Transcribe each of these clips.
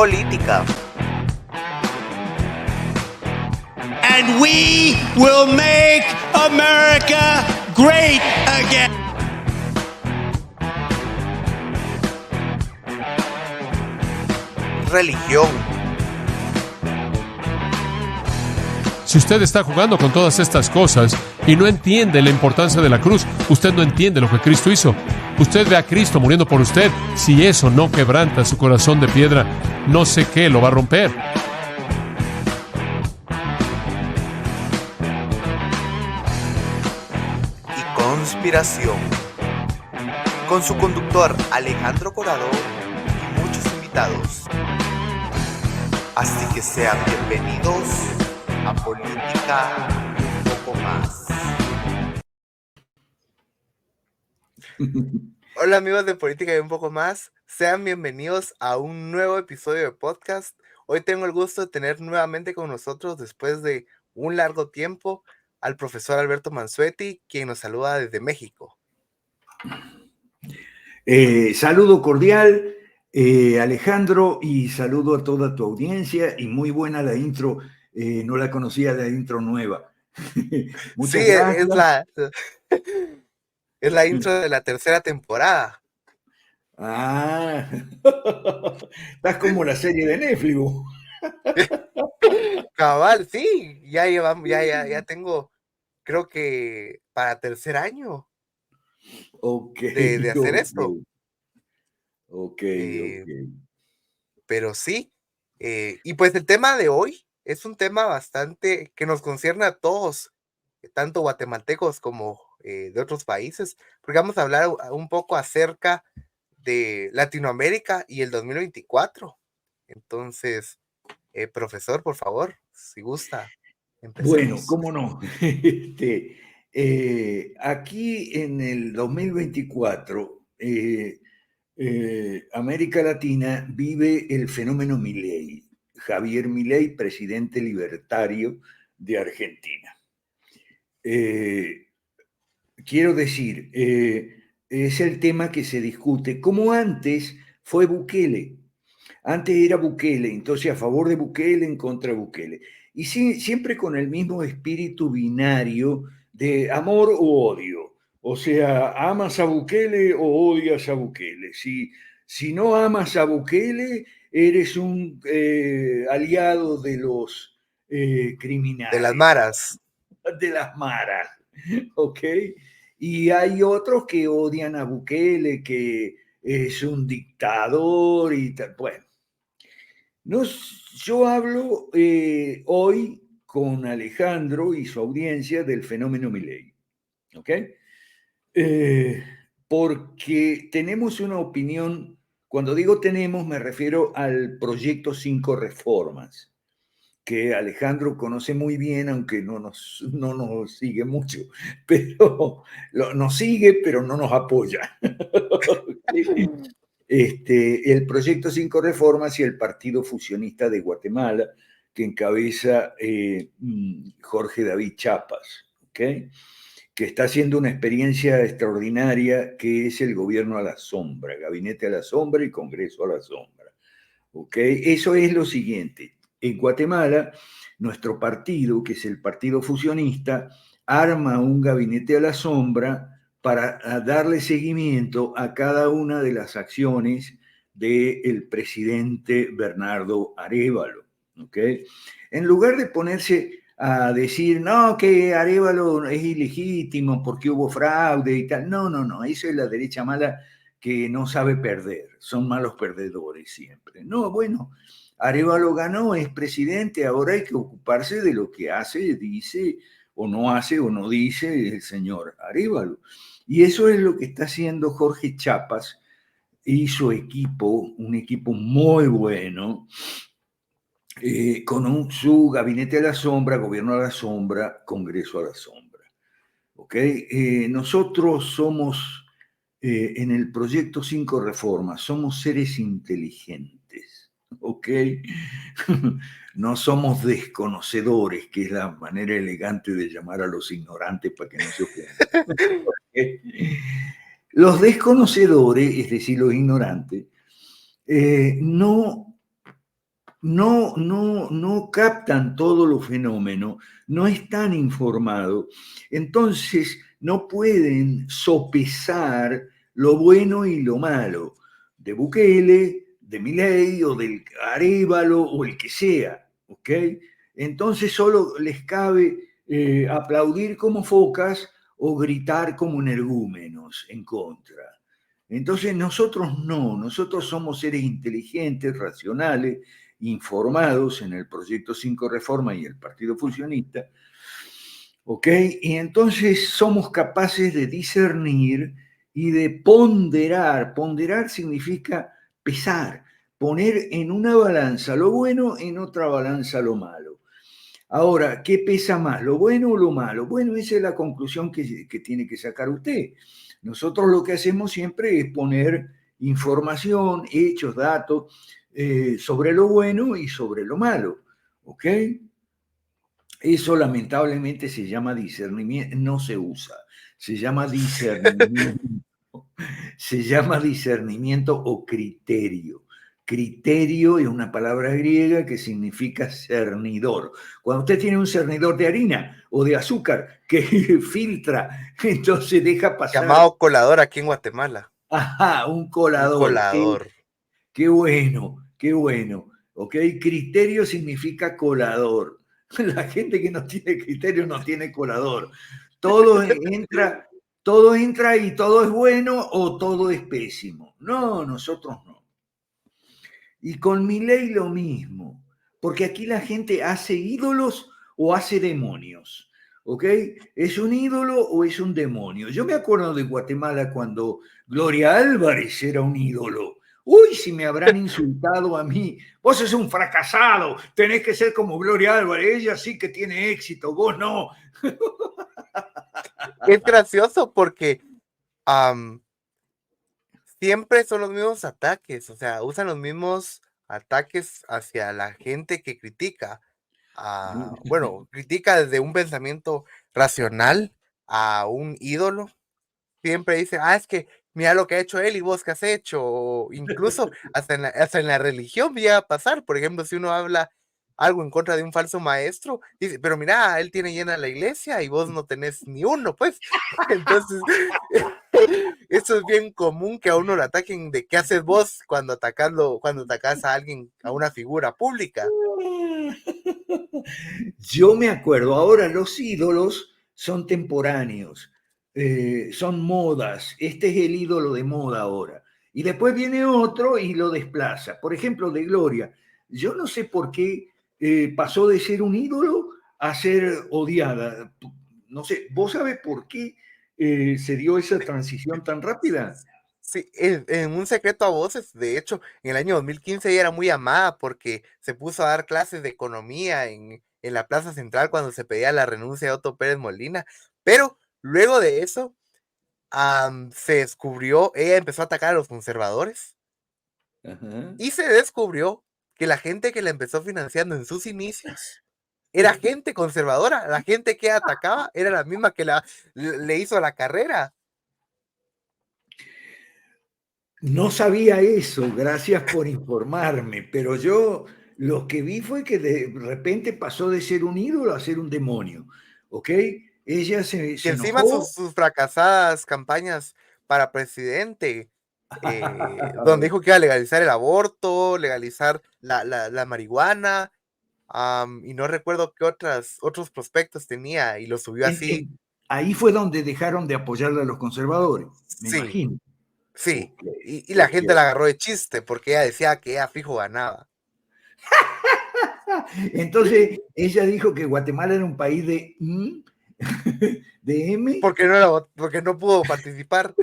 política. And we will make America great again. Religión. Si usted está jugando con todas estas cosas y no entiende la importancia de la cruz, usted no entiende lo que Cristo hizo. Usted ve a Cristo muriendo por usted. Si eso no quebranta su corazón de piedra, no sé qué lo va a romper. Y conspiración. Con su conductor Alejandro Corado y muchos invitados. Así que sean bienvenidos a Política y un poco más. Hola amigos de Política y un poco más, sean bienvenidos a un nuevo episodio de podcast. Hoy tengo el gusto de tener nuevamente con nosotros, después de un largo tiempo, al profesor Alberto Mansuetti, quien nos saluda desde México. Saludo cordial, Alejandro, y saludo a toda tu audiencia, y muy buena la intro, no la conocía, la intro nueva. Muchas gracias. Es la intro de la tercera temporada. Ah, estás como la serie de Netflix. Cabal, sí, ya llevamos, ya tengo, creo que para tercer año de hacer esto. Ok. Pero sí, y pues el tema de hoy es un tema bastante que nos concierne a todos, tanto guatemaltecos como de otros países, porque vamos a hablar un poco acerca de Latinoamérica y el 2024. Entonces, profesor, por favor, si gusta, empecemos. Bueno, cómo no. Aquí en el 2024, América Latina vive el fenómeno Milei. Javier Milei, presidente libertario de Argentina. Quiero decir, es el tema que se discute, como antes fue Bukele. Antes era Bukele, entonces a favor de Bukele, en contra de Bukele. Y sí, siempre con el mismo espíritu binario de amor o odio. O sea, amas a Bukele o odias a Bukele. Si no amas a Bukele, eres un aliado de los criminales. De las maras. De las maras, ¿ok? Y hay otros que odian a Bukele, que es un dictador y tal. Bueno, yo hablo hoy con Alejandro y su audiencia del fenómeno Milei, ¿ok? Porque tenemos una opinión, cuando digo tenemos me refiero al proyecto 5 reformas, que Alejandro conoce muy bien, aunque no nos sigue mucho, pero nos sigue, pero no nos apoya. El proyecto 5 reformas y el Partido Fusionista de Guatemala, que encabeza Jorge David Chiapas, ¿okay? Que está haciendo una experiencia extraordinaria, que es el gobierno a la sombra, gabinete a la sombra y Congreso a la sombra. ¿Okay? Eso es lo siguiente. En Guatemala, nuestro partido, que es el Partido Fusionista, arma un gabinete a la sombra para darle seguimiento a cada una de las acciones del presidente Bernardo Arévalo. ¿Okay? En lugar de ponerse a decir, no, que Arévalo es ilegítimo porque hubo fraude y tal. No, eso es la derecha mala que no sabe perder, son malos perdedores siempre. No, bueno, Arévalo ganó, es presidente, ahora hay que ocuparse de lo que hace, dice, o no dice el señor Arévalo. Y eso es lo que está haciendo Jorge Chiapas y su equipo, un equipo muy bueno, con su gabinete a la sombra, gobierno a la sombra, Congreso a la sombra. ¿Okay? Nosotros somos, en el proyecto 5 reformas, somos seres inteligentes, ¿ok? No somos desconocedores, que es la manera elegante de llamar a los ignorantes para que no se ofendan. ¿Okay? Los desconocedores, es decir, los ignorantes, no no captan todos los fenómenos, no están informados, entonces no pueden sopesar lo bueno y lo malo de Bukele, de Milei o del Arévalo o el que sea, ¿ok? Entonces solo les cabe aplaudir como focas o gritar como energúmenos en contra. Entonces nosotros no, nosotros somos seres inteligentes, racionales, informados en el Proyecto 5 Reforma y el Partido Fusionista, ¿ok? Y entonces somos capaces de discernir y de ponderar. Ponderar significa pesar, poner en una balanza lo bueno, en otra balanza lo malo. Ahora, ¿qué pesa más, lo bueno o lo malo? Bueno, esa es la conclusión que tiene que sacar usted. Nosotros lo que hacemos siempre es poner información, hechos, datos sobre lo bueno y sobre lo malo, ¿ok? Eso lamentablemente se llama discernimiento, no se usa, se llama discernimiento, se llama discernimiento o criterio. Criterio es una palabra griega que significa cernidor. Cuando usted tiene un cernidor de harina o de azúcar que filtra, entonces deja pasar. Llamado colador aquí en Guatemala. Ajá, un Un colador. colador. Qué bueno, qué bueno. ¿Ok? Criterio significa colador. La gente que no tiene criterio no tiene colador. Todo entra, todo entra y todo es bueno o todo es pésimo. No, nosotros no. Y con Milei lo mismo, porque aquí la gente hace ídolos o hace demonios. ¿Ok? ¿Es un ídolo o es un demonio? Yo me acuerdo de Guatemala cuando Gloria Álvarez era un ídolo. Uy, si me habrán insultado a mí. Vos sos un fracasado, tenés que ser como Gloria Álvarez, ella sí que tiene éxito, vos no. Es gracioso porque siempre son los mismos ataques, o sea, usan los mismos ataques hacia la gente que critica. Bueno, critica desde un pensamiento racional a un ídolo. Siempre dice, es que mira lo que ha hecho él y vos qué has hecho. O incluso hasta en la religión llega a pasar. Por ejemplo, si uno habla algo en contra de un falso maestro, dice, pero mira, él tiene llena la iglesia y vos no tenés ni uno, pues. Entonces, eso es bien común que a uno lo ataquen de qué haces vos cuando atacas a alguien, a una figura pública. Yo me acuerdo, ahora los ídolos son temporáneos, son modas, este es el ídolo de moda ahora. Y después viene otro y lo desplaza. Por ejemplo, de Gloria. Yo no sé por qué pasó de ser un ídolo a ser odiada. No sé, ¿vos sabés por qué se dio esa transición tan rápida? Sí, en un secreto a voces, de hecho, en el año 2015 ella era muy amada porque se puso a dar clases de economía en la Plaza Central cuando se pedía la renuncia de Otto Pérez Molina, pero luego de eso se descubrió, ella empezó a atacar a los conservadores Ajá. y se descubrió que la gente que la empezó financiando en sus inicios era gente conservadora, la gente que atacaba era la misma que le hizo la carrera. No sabía eso, gracias por informarme, pero yo lo que vi fue que de repente pasó de ser un ídolo a ser un demonio, ¿ok? Ella Y se encima enojó. sus fracasadas campañas para presidente, donde dijo que iba a legalizar el aborto, legalizar la marihuana, y no recuerdo qué otros prospectos tenía, y lo subió así. Ahí fue donde dejaron de apoyarle a los conservadores, me Sí, imagino. sí. Ok, Y la ok. gente la agarró de chiste porque ella decía que ella fijo ganaba. Entonces ella dijo que Guatemala era un país de de M, Porque no pudo participar.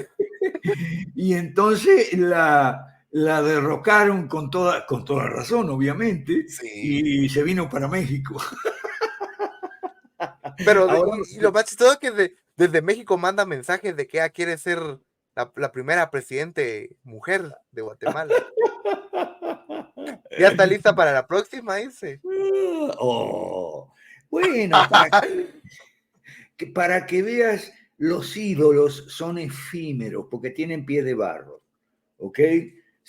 y entonces la derrocaron con toda razón, obviamente, Sí. y se vino para México. Pero, Ahora, y lo más chistoso es que desde México manda mensajes de que ella quiere ser la primera presidente mujer de Guatemala. Ya está lista para la próxima, dice. oh, bueno, para que veas, los ídolos son efímeros porque tienen pie de barro, ¿ok?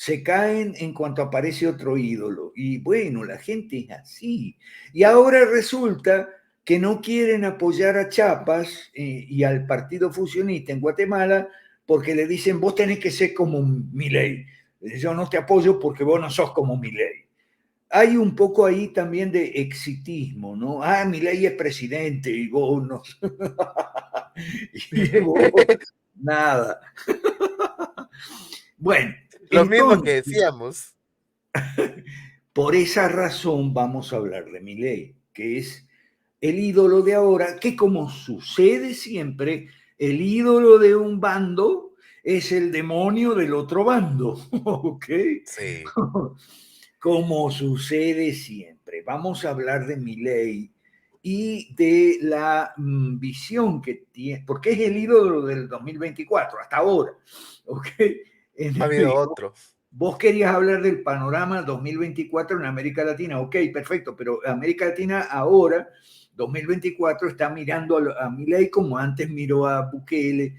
se caen en cuanto aparece otro ídolo. Y bueno, la gente es así. Y ahora resulta que no quieren apoyar a Chiapas y al Partido Fusionista en Guatemala porque le dicen, vos tenés que ser como Milei. Yo no te apoyo porque vos no sos como Milei. Hay un poco ahí también de exitismo, ¿no? Ah, Milei es presidente y vos no. Y vos, nada. Bueno, Lo mismo que entonces, decíamos. por esa razón vamos a hablar de Milei, que es el ídolo de ahora, que como sucede siempre, el ídolo de un bando es el demonio del otro bando, ¿ok? Sí, Como sucede siempre. Vamos a hablar de Milei y de la visión que tiene, porque es el ídolo del 2024, hasta ahora, ¿ok? ha habido otros. Vos querías hablar del panorama 2024 en América Latina, ok, perfecto, pero América Latina ahora, 2024, está mirando a Milei como antes miró a Bukele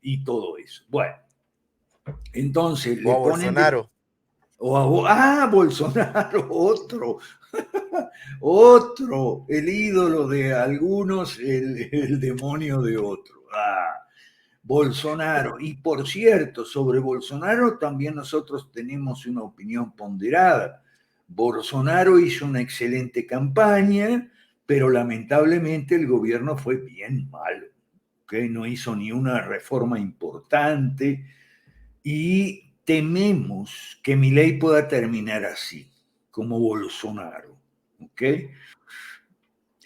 y todo eso. Bueno, entonces O le a ponen de... Bolsonaro. Bolsonaro, otro, otro, el ídolo de algunos, el demonio de otro. Bolsonaro. Y por cierto, sobre Bolsonaro también nosotros tenemos una opinión ponderada. Bolsonaro hizo una excelente campaña, pero lamentablemente el gobierno fue bien malo. ¿Okay? No hizo ni una reforma importante y tememos que Milei pueda terminar así, como Bolsonaro. ¿Okay?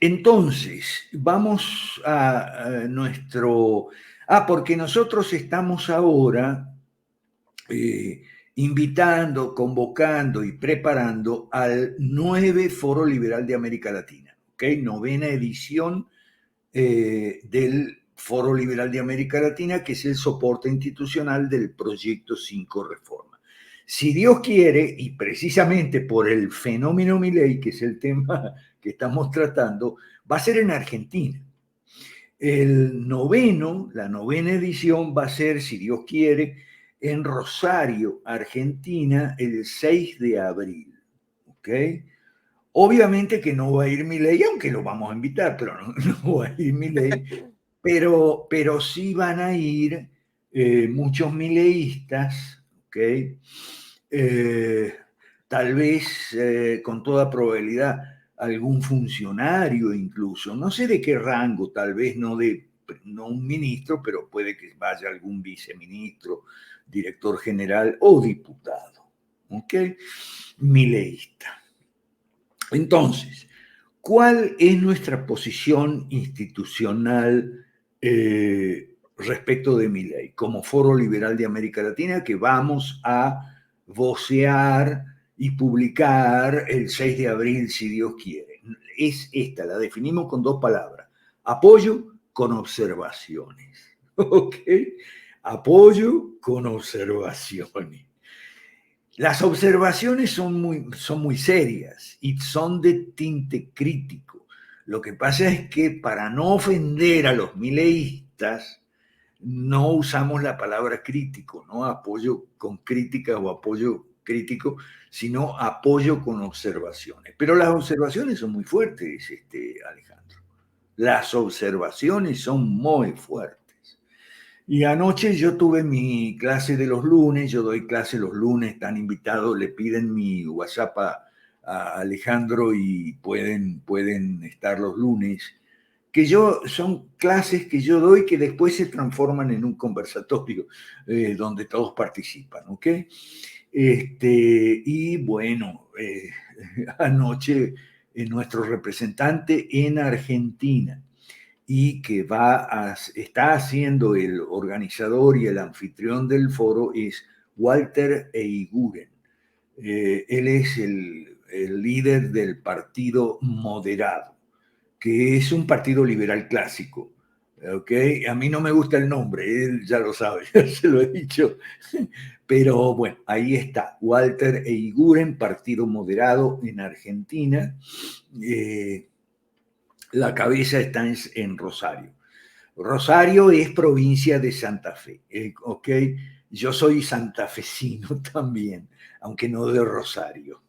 Entonces, vamos a nuestro... porque nosotros estamos ahora eh, invitando, convocando y preparando al 9 Foro Liberal de América Latina, ¿ok? Novena edición del Foro Liberal de América Latina, que es el soporte institucional del Proyecto 5 Reforma. Si Dios quiere, y precisamente por el fenómeno Milei, que es el tema que estamos tratando, va a ser en Argentina. La novena edición va a ser, si Dios quiere, en Rosario, Argentina, el 6 de abril. ¿Ok? Obviamente que no va a ir Milei, aunque lo vamos a invitar, pero no va a ir Milei, pero sí van a ir muchos mileístas, ¿ok? Eh, Tal vez, con toda probabilidad, algún funcionario incluso, no sé de qué rango, tal vez no un ministro, pero puede que vaya algún viceministro, director general o diputado, ¿ok? Mileísta. Entonces, ¿cuál es nuestra posición institucional respecto de Milei? Como Foro Liberal de América Latina, que vamos a vocear y publicar el 6 de abril, si Dios quiere. Es esta, la definimos con dos palabras. Apoyo con observaciones. ¿Ok? Apoyo con observaciones. Las observaciones son muy serias y son de tinte crítico. Lo que pasa es que para no ofender a los mileístas, no usamos la palabra crítico, no apoyo con crítica o apoyo crítico, sino apoyo con observaciones. Pero las observaciones son muy fuertes, Alejandro. Las observaciones son muy fuertes. Y anoche yo tuve mi clase de los lunes, yo doy clase los lunes, están invitados, le piden mi WhatsApp a Alejandro y pueden estar los lunes, son clases que yo doy que después se transforman en un conversatorio donde todos participan, ¿ok? Y bueno, anoche nuestro representante en Argentina y que está haciendo el organizador y el anfitrión del foro es Walter Eiguren. Él es el líder del Partido Moderado, que es un partido liberal clásico. ¿Okay? A mí no me gusta el nombre, él ya lo sabe, ya se lo he dicho. Pero bueno, ahí está, Walter Eiguren, Partido Moderado en Argentina. La cabeza está en Rosario. Rosario es provincia de Santa Fe, ¿ok? yo soy santafesino también, aunque no de Rosario.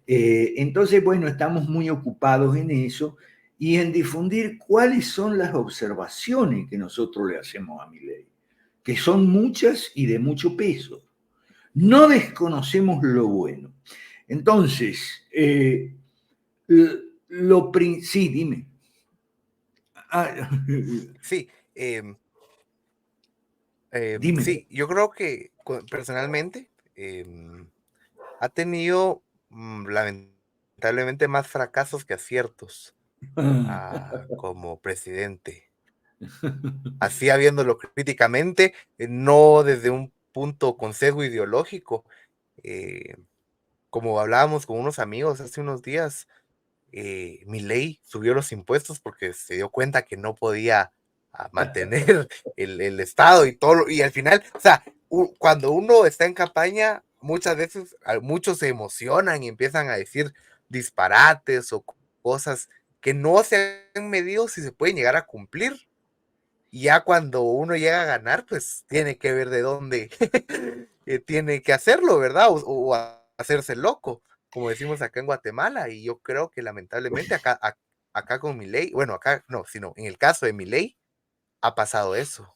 Entonces, bueno, estamos muy ocupados en eso y en difundir cuáles son las observaciones que nosotros le hacemos a Milei, que son muchas y de mucho peso. No desconocemos lo bueno. Entonces, sí, dime. Sí, Dime. sí, yo creo que personalmente ha tenido lamentablemente más fracasos que aciertos como presidente. Así habiéndolo críticamente, no desde un punto consejo ideológico. eh, Como hablábamos con unos amigos hace unos días, Milei subió los impuestos porque se dio cuenta que no podía mantener el Estado y todo, y al final, o sea, cuando uno está en campaña, muchas veces muchos se emocionan y empiezan a decir disparates o cosas que no se han medido si se pueden llegar a cumplir. Y ya cuando uno llega a ganar, pues tiene que ver de dónde tiene que hacerlo, ¿verdad? O hacerse loco, como decimos acá en Guatemala. Y yo creo que lamentablemente acá con Milei, bueno, acá no, sino en el caso de Milei, ha pasado eso.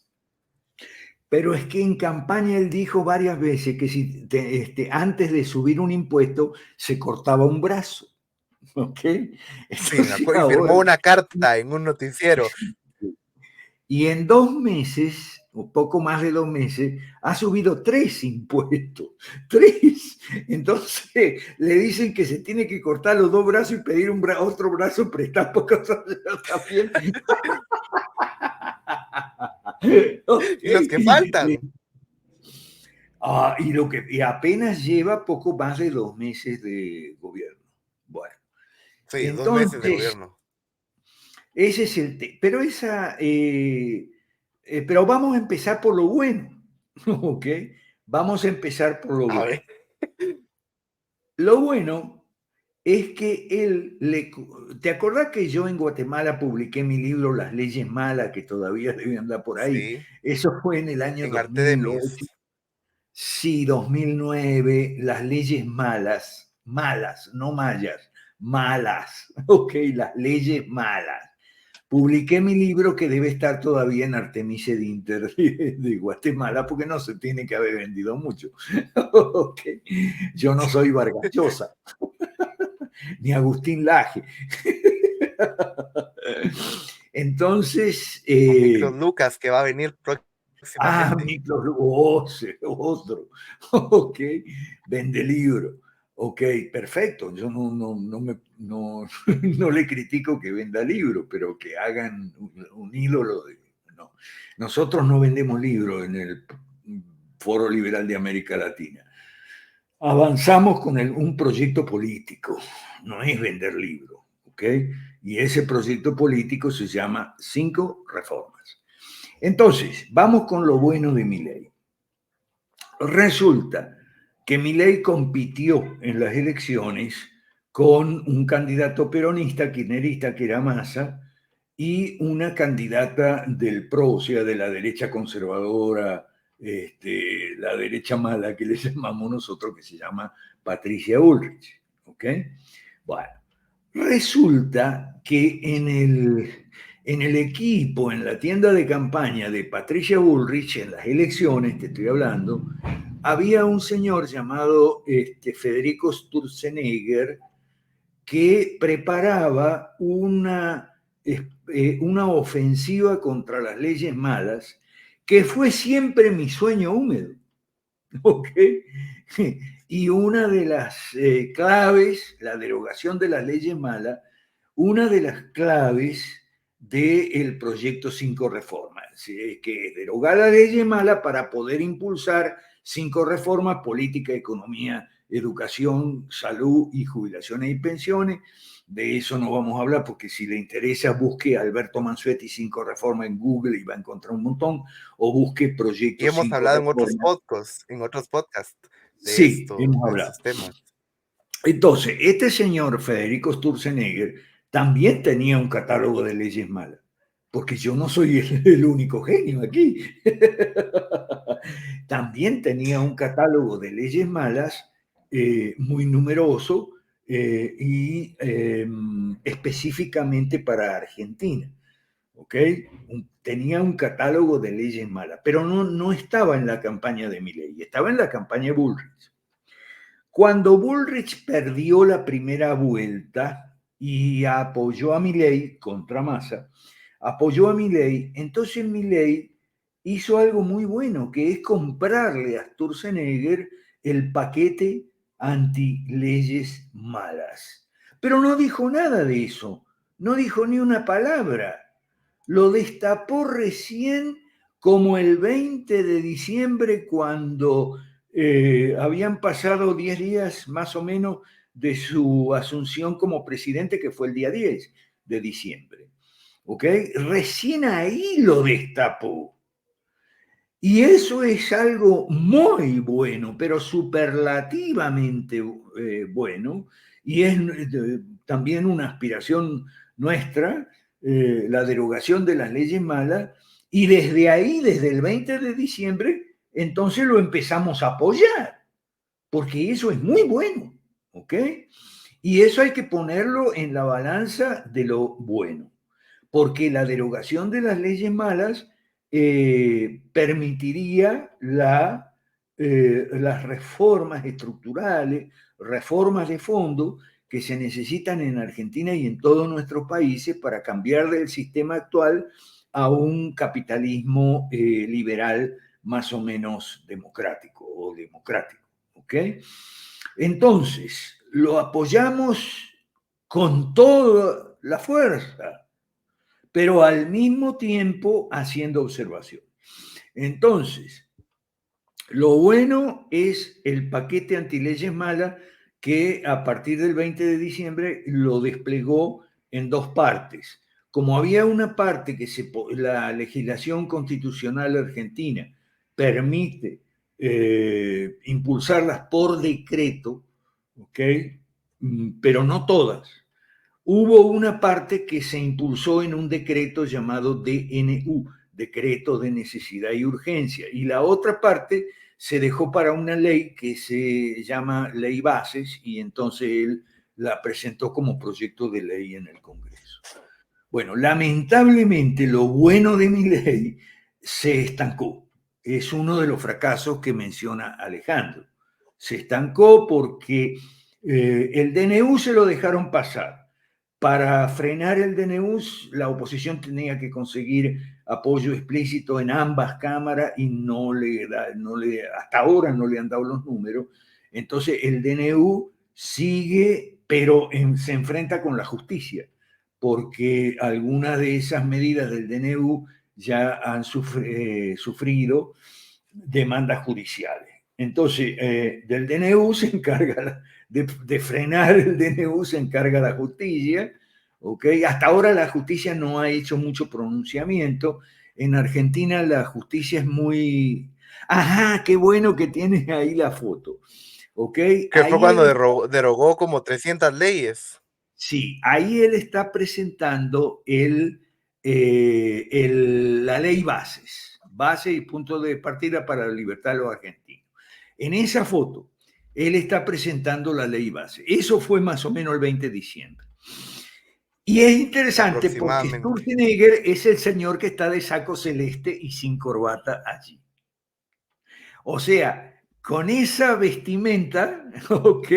Pero es que en campaña él dijo varias veces que si antes de subir un impuesto se cortaba un brazo. ¿Ok? Sí, Entonces y firmó ahora, una carta en un noticiero. y en 2 meses, o poco más de 2 meses, ha subido 3 impuestos. 3. Entonces le dicen que se tiene que cortar los 2 brazos y pedir otro brazo prestado porque también. Y los que faltan. Y apenas lleva poco más de 2 meses de gobierno. Bueno, Sí, 2 meses de entonces, gobierno. ese es el tema. Pero vamos a empezar por lo bueno, ¿ok? Vamos a empezar por lo A bueno. ver. Lo bueno es que ¿Te acordás que yo en Guatemala publiqué mi libro Las leyes malas, que todavía deben andar por ahí? Sí, Eso fue en el año en Artemis. 2008. Sí, 2009, Las leyes malas, malas, no mayas, malas, ok, las leyes malas. Publiqué mi libro que debe estar todavía en Artemis Edinter de Guatemala porque no se tiene que haber vendido mucho. Okay. Yo no soy Vargas Llosa, ni Agustín Laje. Entonces, Micros Lucas, que va a venir próximamente. Otro. Ok, vende libro. Ok, perfecto. Yo no le critico que venda libro, pero que hagan un ídolo de. No. Nosotros no vendemos libros en el Foro Liberal de América Latina. Avanzamos con un proyecto político, no es vender libros, ¿ok? Y ese proyecto político se llama 5 reformas. Entonces, vamos con lo bueno de Milei. Resulta que Milei compitió en las elecciones con un candidato peronista, kirchnerista, que era Massa, y una candidata del PRO, o sea, de la derecha conservadora, la derecha mala que le llamamos nosotros, que se llama Patricia Bullrich. ¿Ok? Bueno, resulta que en el equipo, en la tienda de campaña de Patricia Bullrich, en las elecciones, te estoy hablando, había un señor llamado Federico Sturzenegger que preparaba una ofensiva contra las leyes malas, que fue siempre mi sueño húmedo. ¿Ok? Y una de las claves, la derogación de las leyes malas, una de las claves del proyecto 5 reformas, que es derogar las leyes malas para poder impulsar 5 reformas: política, economía, educación, salud y jubilaciones y pensiones. De eso no vamos a hablar porque si le interesa, busque Alberto Mansuetti 5 reformas en Google y va a encontrar un montón, o busque Y proyectos hemos 5 hablado reformas. en otros podcasts Sí, hemos de hablado. estos temas. Entonces, este señor Federico Sturzenegger también tenía un catálogo de leyes malas, porque yo no soy el único genio aquí. también tenía un catálogo de leyes malas muy numeroso y específicamente para Argentina. ¿Ok? Tenía un catálogo de leyes malas, pero no estaba en la campaña de Milei, estaba en la campaña de Bullrich. Cuando Bullrich perdió la primera vuelta y apoyó a Milei contra Massa, apoyó a Milei, entonces Milei hizo algo muy bueno, que es comprarle a Sturzenegger el paquete anti-leyes malas. Pero no dijo nada de eso, no dijo ni una palabra. Lo destapó recién como el 20 de diciembre, cuando habían pasado 10 días más o menos de su asunción como presidente, que fue el día 10 de diciembre. ¿Ok? Recién ahí lo destapó. Y eso es algo muy bueno, pero superlativamente bueno, y es también una aspiración nuestra, la derogación de las leyes malas, y desde ahí, desde el 20 de diciembre, entonces lo empezamos a apoyar, porque eso es muy bueno, ¿ok? Y eso hay que ponerlo en la balanza de lo bueno, porque la derogación de las leyes malas permitiría las reformas estructurales, reformas de fondo que se necesitan en Argentina y en todos nuestros países para cambiar del sistema actual a un capitalismo liberal más o menos democrático o democrático. ¿Ok? Entonces, lo apoyamos con toda la fuerza, pero al mismo tiempo haciendo observación. Entonces, lo bueno es el paquete antileyes malas, que a partir del 20 de diciembre lo desplegó en dos partes. Como había una parte que la legislación constitucional argentina permite impulsarlas por decreto, ¿ok? Pero no todas. Hubo una parte que se impulsó en un decreto llamado DNU, Decreto de Necesidad y Urgencia, y la otra parte se dejó para una ley que se llama Ley Bases, y entonces él la presentó como proyecto de ley en el Congreso. Bueno, lamentablemente lo bueno de mi ley se estancó. Es uno de los fracasos que menciona Alejandro. Se estancó porque el DNU se lo dejaron pasar. Para frenar el DNU, la oposición tenía que conseguir apoyo explícito en ambas cámaras y hasta ahora no le han dado los números. Entonces el DNU sigue, pero se enfrenta con la justicia, porque algunas de esas medidas del DNU ya han sufrido demandas judiciales. Entonces, del DNU se encarga, de frenar el DNU se encarga la justicia, ¿ok? Hasta ahora la justicia no ha hecho mucho pronunciamiento. En Argentina la justicia es muy... Ajá, qué bueno que tienes ahí la foto, ¿ok? Que fue Ahí cuando derogó como 300 leyes. sí, ahí él está presentando la ley bases, base y punto de partida para la libertad de los argentinos. En esa foto, él está presentando la ley base. Eso fue más o menos el 20 de diciembre. Y es interesante porque Aproximadamente. Sturzenegger es el señor que está de saco celeste y sin corbata allí. O sea, con esa vestimenta, ¿ok?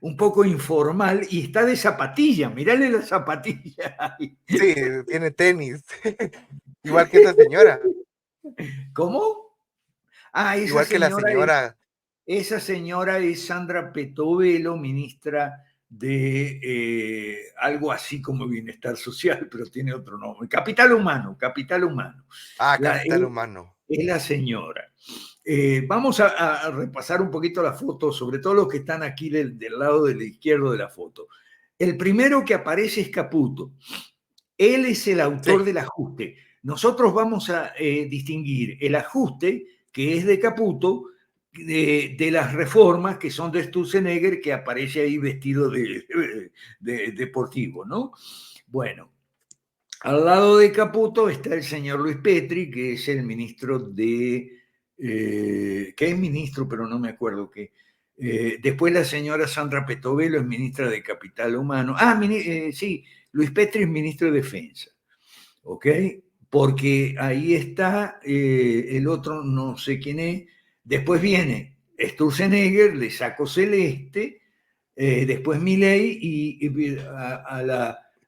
Un poco informal, y está de zapatilla, mirale la zapatilla. Sí, tiene tenis. Igual que esa señora. ¿Cómo? Ah, Igual que la señora. esa señora es Sandra Petovelo, ministra de algo así como Bienestar Social, pero tiene otro nombre. Capital Humano, Capital Humano. Ah, capital humano. Es la señora. Vamos a repasar un poquito la foto, sobre todo los que están aquí del lado de la izquierdo de la foto. El primero que aparece es Caputo. Él es el autor Sí, del ajuste. Nosotros vamos a distinguir el ajuste, que es de Caputo, de las reformas que son de Sturzenegger, que aparece ahí vestido de deportivo, ¿no? Bueno, al lado de Caputo está el señor Luis Petri, que es el ministro de que es ministro, pero no me acuerdo qué. Después la señora Sandra Petovelo es ministra de Capital Humano. Sí, Luis Petri es ministro de Defensa. ¿Ok? Porque ahí está el otro, no sé quién es. Después viene Sturzenegger, le saco Celeste, después Milei y a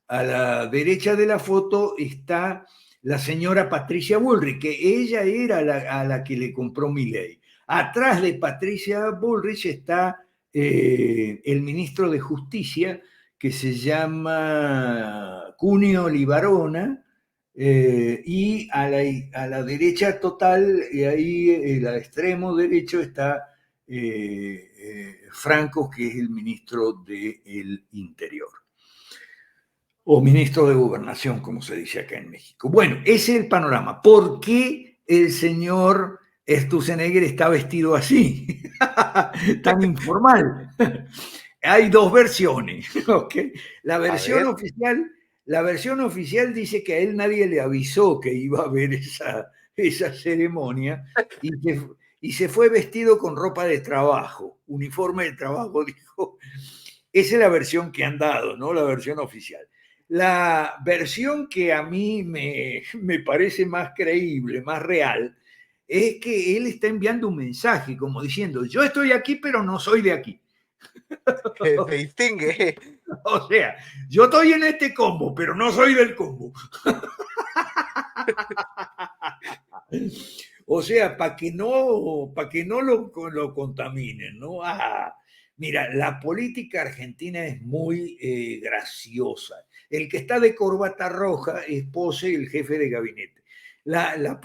la derecha de la foto está la señora Patricia Bullrich, que ella era a la que le compró Milei. Atrás de Patricia Bullrich está el ministro de Justicia, que se llama Cuneo Libarona, y a la derecha total, y ahí al extremo derecho está Franco, que es el ministro del Interior, o ministro de Gobernación, como se dice acá en México. Bueno, ese es el panorama. ¿Por qué el señor Sturzenegger está vestido así? Tan informal. Hay dos versiones, ¿ok? La versión oficial dice que a él nadie le avisó que iba a haber esa ceremonia y se fue vestido con ropa de trabajo, uniforme de trabajo, dijo. Esa es la versión que han dado, ¿no? La versión oficial. La versión que a mí me parece más creíble, más real, es que él está enviando un mensaje como diciendo, yo estoy aquí, pero no soy de aquí. Que se distingue. O sea, yo estoy en este combo, pero no soy del combo. O sea, para que no lo contaminen, ¿no? Mira, la política argentina es muy graciosa. El que está de corbata roja es Pose, el jefe de gabinete. La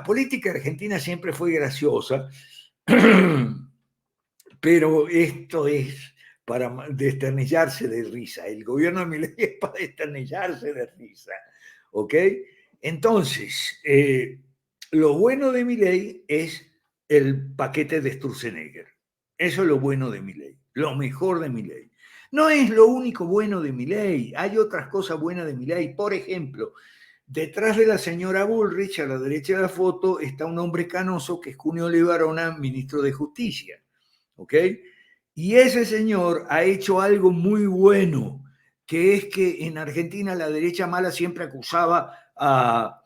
política argentina siempre fue graciosa, pero esto es para desternillarse de risa. El gobierno de Milei es para desternillarse de risa. ¿Ok? Entonces, lo bueno de Milei es el paquete de Sturzenegger. Eso es lo bueno de Milei, lo mejor de Milei. No es lo único bueno de Milei, hay otras cosas buenas de Milei. Por ejemplo, detrás de la señora Bullrich, a la derecha de la foto, está un hombre canoso que es Cuneo Libarona, ministro de Justicia. ¿Ok? Y ese señor ha hecho algo muy bueno, que es que en Argentina la derecha mala siempre acusaba a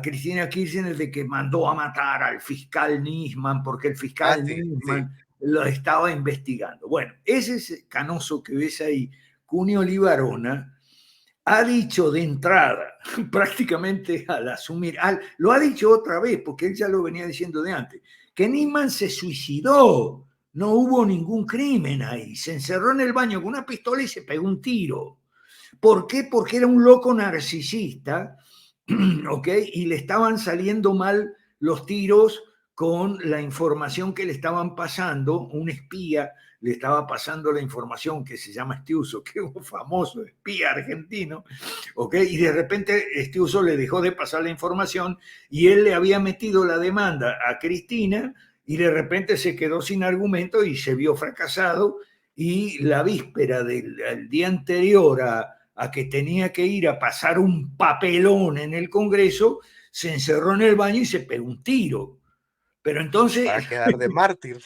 Cristina Kirchner de que mandó a matar al fiscal Nisman, porque el fiscal Nisman lo estaba investigando. Bueno, ese canoso que ves ahí, Cuneo Libarona, ha dicho de entrada, prácticamente al asumir, lo ha dicho otra vez, porque él ya lo venía diciendo de antes, que Nisman se suicidó, no hubo ningún crimen ahí, se encerró en el baño con una pistola y se pegó un tiro. ¿Por qué? Porque era un loco narcisista, ¿ok? Y le estaban saliendo mal los tiros con la información que le estaban pasando, un espía le estaba pasando la información que se llama Estiuso, que es un famoso espía argentino, ¿ok? Y de repente Estiuso le dejó de pasar la información y él le había metido la demanda a Cristina y de repente se quedó sin argumento y se vio fracasado y la víspera del día anterior a que tenía que ir a pasar un papelón en el Congreso, se encerró en el baño y se pegó un tiro. Pero entonces... Para quedar de mártir.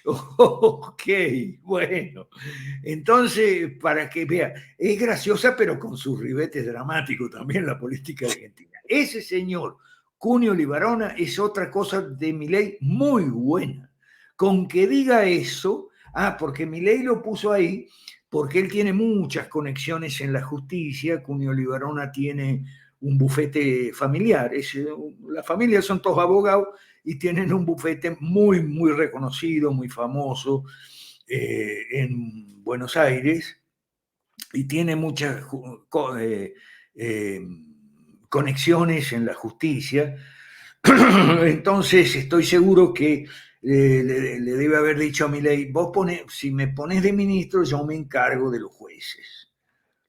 Ok, bueno. Entonces, para que vea, es graciosa, pero con sus ribetes dramáticos también la política argentina. Ese señor, Cuneo Libarona, es otra cosa de Milei muy buena. Con que diga eso, porque Milei lo puso ahí, porque él tiene muchas conexiones en la justicia. Cuneo Libarona tiene un bufete familiar, la familia son todos abogados y tienen un bufete muy, muy reconocido, muy famoso en Buenos Aires y tiene muchas conexiones en la justicia. Entonces estoy seguro que le debe haber dicho a Milei, si me pones de ministro, yo me encargo de los jueces.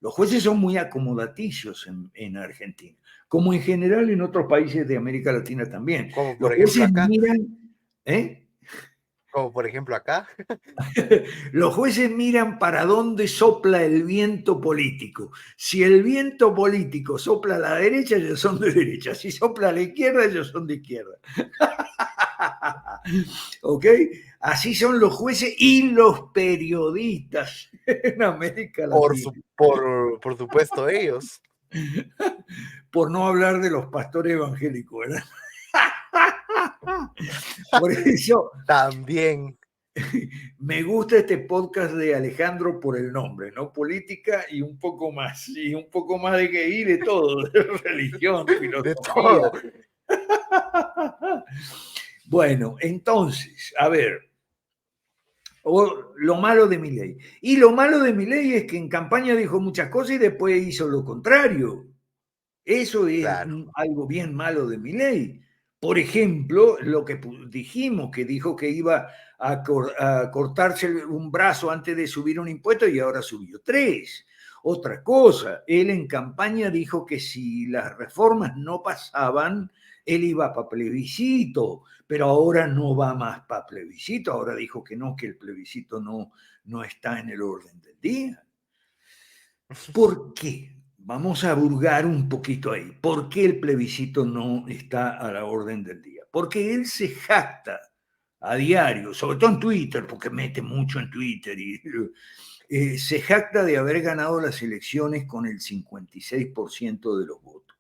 Los jueces son muy acomodaticios en Argentina, como en general en otros países de América Latina también. Como Los por ejemplo jueces acá. miran, como por ejemplo acá. Los jueces miran para dónde sopla el viento político. Si el viento político sopla a la derecha, ellos son de derecha. Si sopla a la izquierda, ellos son de izquierda. ¿Ok? Así son los jueces y los periodistas en América Latina. Por supuesto ellos. Por no hablar de los pastores evangélicos, ¿verdad? Por eso También. me gusta este podcast de Alejandro por el nombre, ¿no? Política y un poco más de que ir de todo, de religión, De filosofía. todo. Bueno, entonces, a ver, lo malo de Milei. Y lo malo de Milei es que en campaña dijo muchas cosas y después hizo lo contrario. Eso es Claro. algo bien malo de Milei. Por ejemplo, lo que dijimos, que dijo que iba a cortarse un brazo antes de subir un impuesto y ahora subió 3. Otra cosa, él en campaña dijo que si las reformas no pasaban, él iba para plebiscito, pero ahora no va más para plebiscito, ahora dijo que no, que el plebiscito no está en el orden del día. ¿Por qué? Vamos a hurgar un poquito ahí. ¿Por qué el plebiscito no está a la orden del día? Porque él se jacta a diario, sobre todo en Twitter, porque mete mucho en Twitter, y se jacta de haber ganado las elecciones con el 56% de los votos.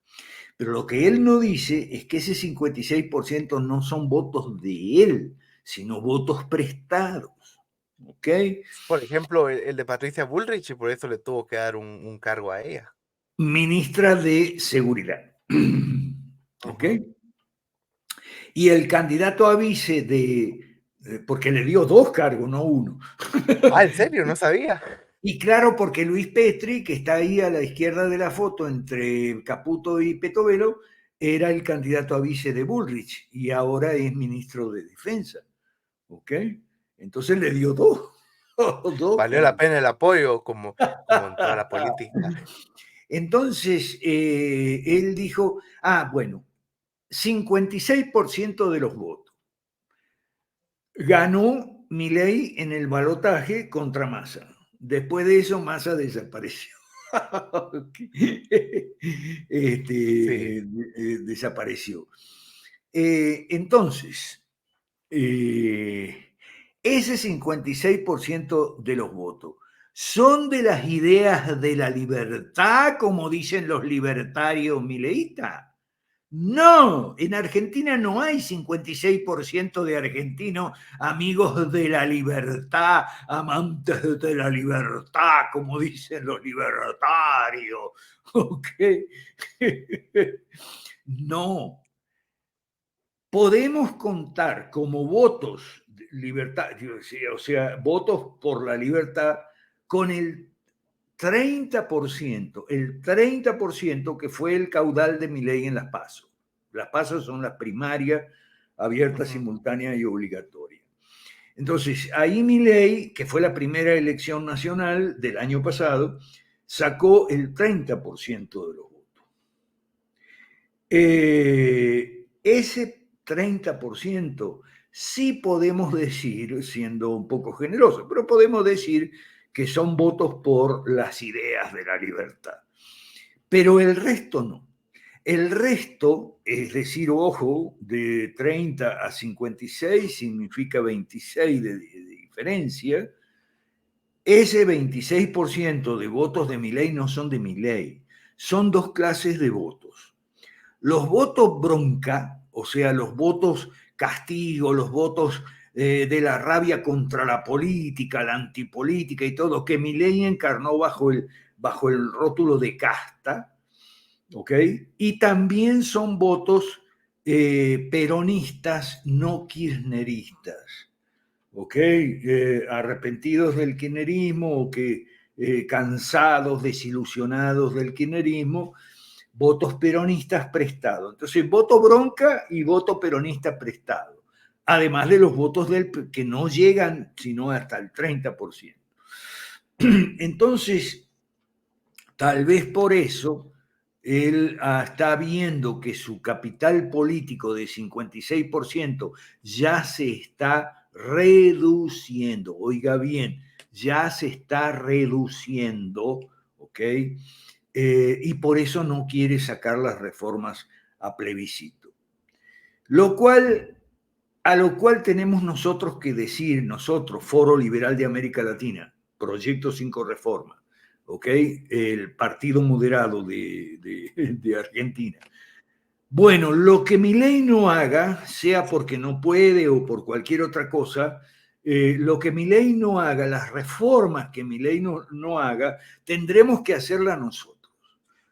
Pero lo que él no dice es que ese 56% no son votos de él, sino votos prestados. ¿Ok? Por ejemplo, el de Patricia Bullrich, y por eso le tuvo que dar un cargo a ella. Ministra de Seguridad. ¿Ok? Ujú. Y el candidato a vice porque le dio 2 cargos, no 1. Ah, ¿en serio? No sabía. Y claro, porque Luis Petri, que está ahí a la izquierda de la foto entre Caputo y Petovelo, era el candidato a vice de Bullrich y ahora es ministro de Defensa. ¿Ok? Entonces le dio 2. Valió la pena el apoyo, como en toda la política. Entonces, él dijo, bueno, 56% de los votos. Ganó Milei en el balotaje contra Massa. Después de eso, Massa desapareció. Sí. Desapareció. Entonces, ese 56% de los votos son de las ideas de la libertad, como dicen los libertarios mileístas. No, en Argentina no hay 56% de argentinos amigos de la libertad, amantes de la libertad, como dicen los libertarios. ¿Ok? No. Podemos contar como votos de libertad, o sea, votos por la libertad con el 30% que fue el caudal de Milei en las PASO. Las PASO son las primarias, abiertas, simultáneas y obligatorias. Entonces, ahí Milei, que fue la primera elección nacional del año pasado, sacó el 30% de los votos. Ese 30% sí podemos decir, siendo un poco generoso, pero podemos decir que son votos por las ideas de la libertad. Pero el resto no. El resto, es decir, ojo, de 30 a 56 significa 26 de diferencia. Ese 26% de votos de Milei no son de Milei, son 2 clases de votos. Los votos bronca, o sea, los votos castigo, los votos de la rabia contra la política, la antipolítica y todo, que Milei encarnó bajo el rótulo de casta, ¿ok? Y también son votos peronistas, no kirchneristas, ¿ok? Arrepentidos del kirchnerismo o que cansados, desilusionados del kirchnerismo, votos peronistas prestados. Entonces, voto bronca y voto peronista prestado. Además de los votos que no llegan sino hasta el 30%. Entonces, tal vez por eso, él está viendo que su capital político de 56% ya se está reduciendo, oiga bien, ya se está reduciendo, ¿ok? Y por eso no quiere sacar las reformas a plebiscito. A lo cual tenemos nosotros que decir, nosotros, Foro Liberal de América Latina, Proyecto 5 Reforma, ¿ok? El partido moderado de Argentina. Bueno, lo que Milei no haga, sea porque no puede o por cualquier otra cosa, lo que Milei no haga, las reformas que Milei no haga, tendremos que hacerlas nosotros.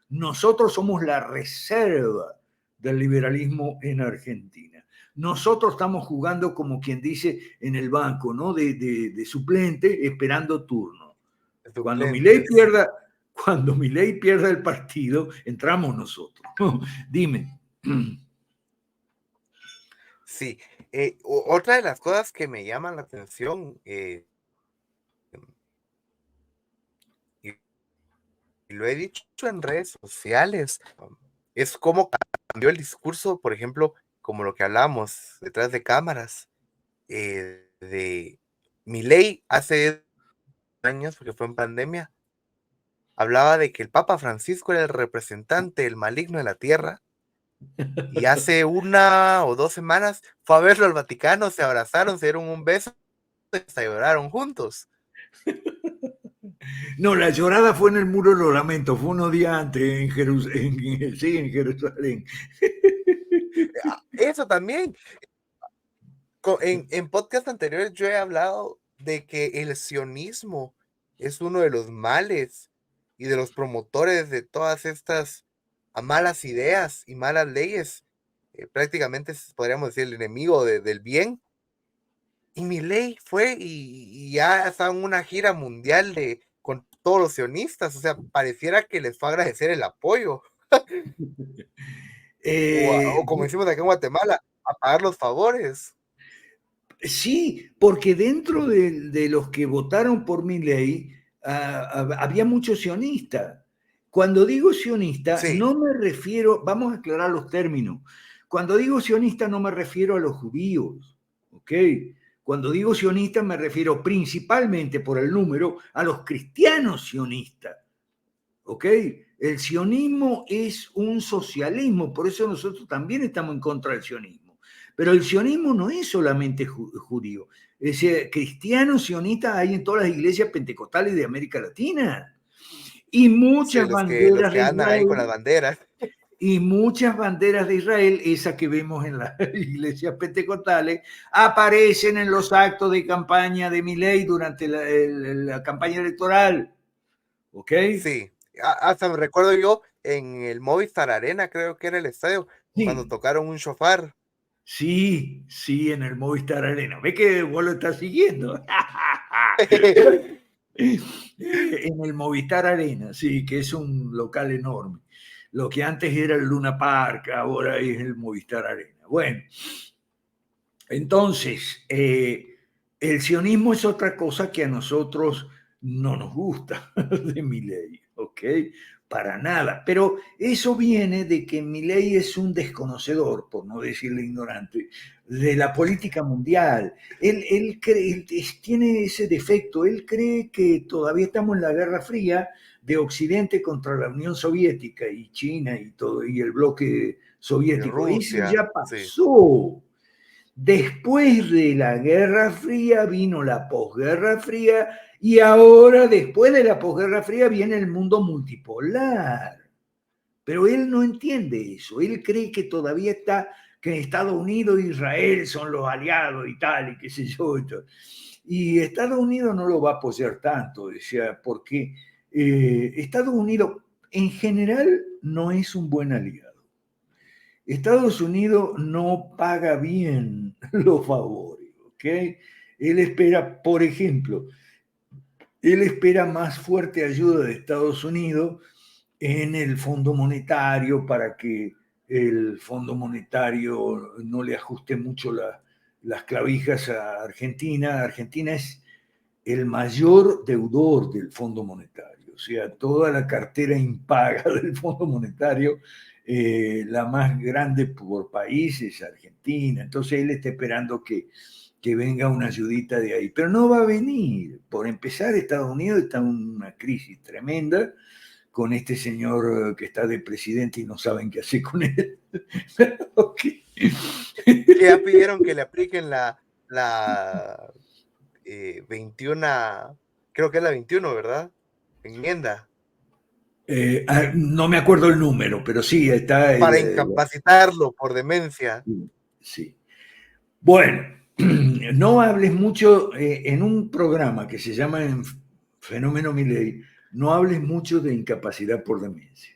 Nosotros somos la reserva del liberalismo en Argentina. Nosotros estamos jugando, como quien dice, en el banco, ¿no? De suplente, esperando turno. Cuando Milei pierda el partido, entramos nosotros. Dime. Sí, otra de las cosas que me llaman la atención, y, y lo he dicho en redes sociales, es cómo cambió el discurso, por ejemplo, como lo que hablamos detrás de cámaras, de Milei hace años, porque fue en pandemia, hablaba de que el Papa Francisco era el representante del maligno de la tierra. Y hace 1 o 2 semanas fue a verlo al Vaticano, se abrazaron, se dieron un beso y hasta lloraron juntos. No, la llorada fue en el Muro de los Lamentos, fue unos días antes en Jerusalén. Eso también. En podcast anteriores yo he hablado de que el sionismo es uno de los males y de los promotores de todas estas malas ideas y malas leyes. Prácticamente podríamos decir el enemigo del bien. Y Milei fue y ya está en una gira mundial con todos los sionistas, o sea, pareciera que les fue a agradecer el apoyo, o como decimos aquí en Guatemala, a pagar los favores. Sí, porque dentro de los que votaron por Milei había muchos sionistas. Cuando digo sionista, Sí, no me refiero, vamos a aclarar los términos. Cuando digo sionista no me refiero a los judíos, ¿ok? Cuando digo sionista me refiero principalmente por el número a los cristianos sionistas, ¿ok? El sionismo es un socialismo, por eso nosotros también estamos en contra del sionismo. Pero el sionismo no es solamente judío. Es decir, cristianos sionistas hay en todas las iglesias pentecostales de América Latina. Y sí, muchas los banderas que de andan ahí con las Israel, banderas. y muchas banderas de Israel, esas que vemos en las iglesias pentecostales, aparecen en los actos de campaña de Milei durante la campaña electoral. ¿Ok? Sí, hasta me recuerdo yo en el Movistar Arena, creo que era el estadio, cuando Sí, tocaron un shofar. sí, sí, en el Movistar Arena. ¿Ve que vos lo estás siguiendo? En el Movistar Arena, sí, que es un local enorme. Lo que antes era el Luna Park, ahora es el Movistar Arena. Bueno, entonces, el sionismo es otra cosa que a nosotros no nos gusta de Milei, ¿ok? Para nada. Pero eso viene de que Milei es un desconocedor, por no decirle ignorante, de la política mundial. Él tiene ese defecto. Él cree que todavía estamos en la Guerra Fría de Occidente contra la Unión Soviética y China y todo, y el bloque Y soviético. Eso Rusia, ya sí. pasó. Después de la Guerra Fría vino la posguerra fría y ahora, después de la posguerra fría, viene el mundo multipolar. Pero él no entiende eso. Él cree que todavía está, que Estados Unidos e Israel son los aliados y tal, y qué sé yo. Y Estados Unidos no lo va a apoyar tanto, decía, porque Estados Unidos en general no es un buen aliado. Estados Unidos no paga bien los favores, ¿ok? Él espera, por ejemplo, él espera más fuerte ayuda de Estados Unidos en el Fondo Monetario para que el Fondo Monetario no le ajuste mucho las clavijas a Argentina. Argentina es el mayor deudor del Fondo Monetario, o sea, toda la cartera impaga del Fondo Monetario, la más grande por país es Argentina. Entonces él está esperando que que venga una ayudita de ahí. Pero no va a venir. Por empezar, Estados Unidos está en una crisis tremenda con este señor que está de presidente y no saben qué hacer con él. Okay. Que ya pidieron que le apliquen la 21, creo que es la 21, ¿verdad? Enmienda. No me acuerdo el número, pero sí, está Para incapacitarlo por demencia. Sí. Bueno, no hables mucho en un programa que se llama Fenómeno Milei, no hables mucho de incapacidad por demencia.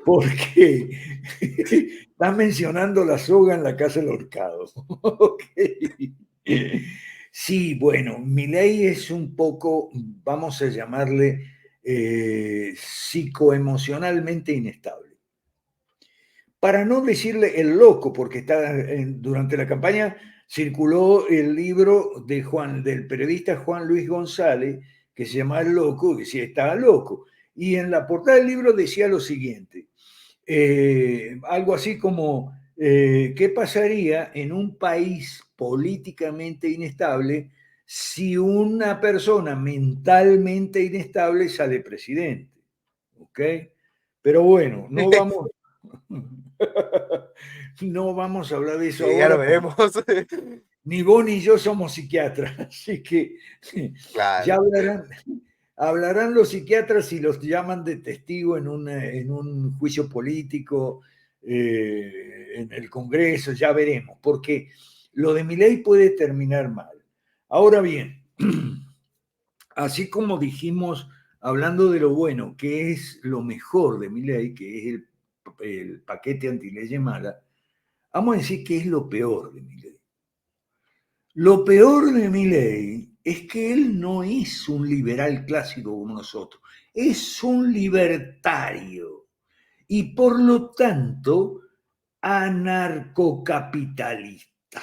Porque estás mencionando la soga en la casa del ahorcado. Okay. Sí, bueno, Milei es un poco, vamos a llamarle, psicoemocionalmente inestable. Para no decirle el loco, porque durante la campaña circuló el libro del periodista Juan Luis González, que se llama El Loco, que sí estaba loco. Y en la portada del libro decía lo siguiente, algo así como, ¿qué pasaría en un país políticamente inestable si una persona mentalmente inestable sale presidente? ¿Ok? Pero bueno, no vamos, no vamos a hablar de eso Sí, ya ahora. lo veremos. Ni vos ni yo somos psiquiatras, así que ya Claro. hablarán los psiquiatras si los llaman de testigo en un juicio político, en el Congreso, ya veremos, porque lo de Milei puede terminar mal. Ahora bien, así como dijimos, hablando de lo bueno, que es lo mejor de Milei, que es el paquete antileyes mala, vamos a decir que es lo peor de Milei. Lo peor de Milei es que él no es un liberal clásico como nosotros, es un libertario y por lo tanto anarcocapitalista.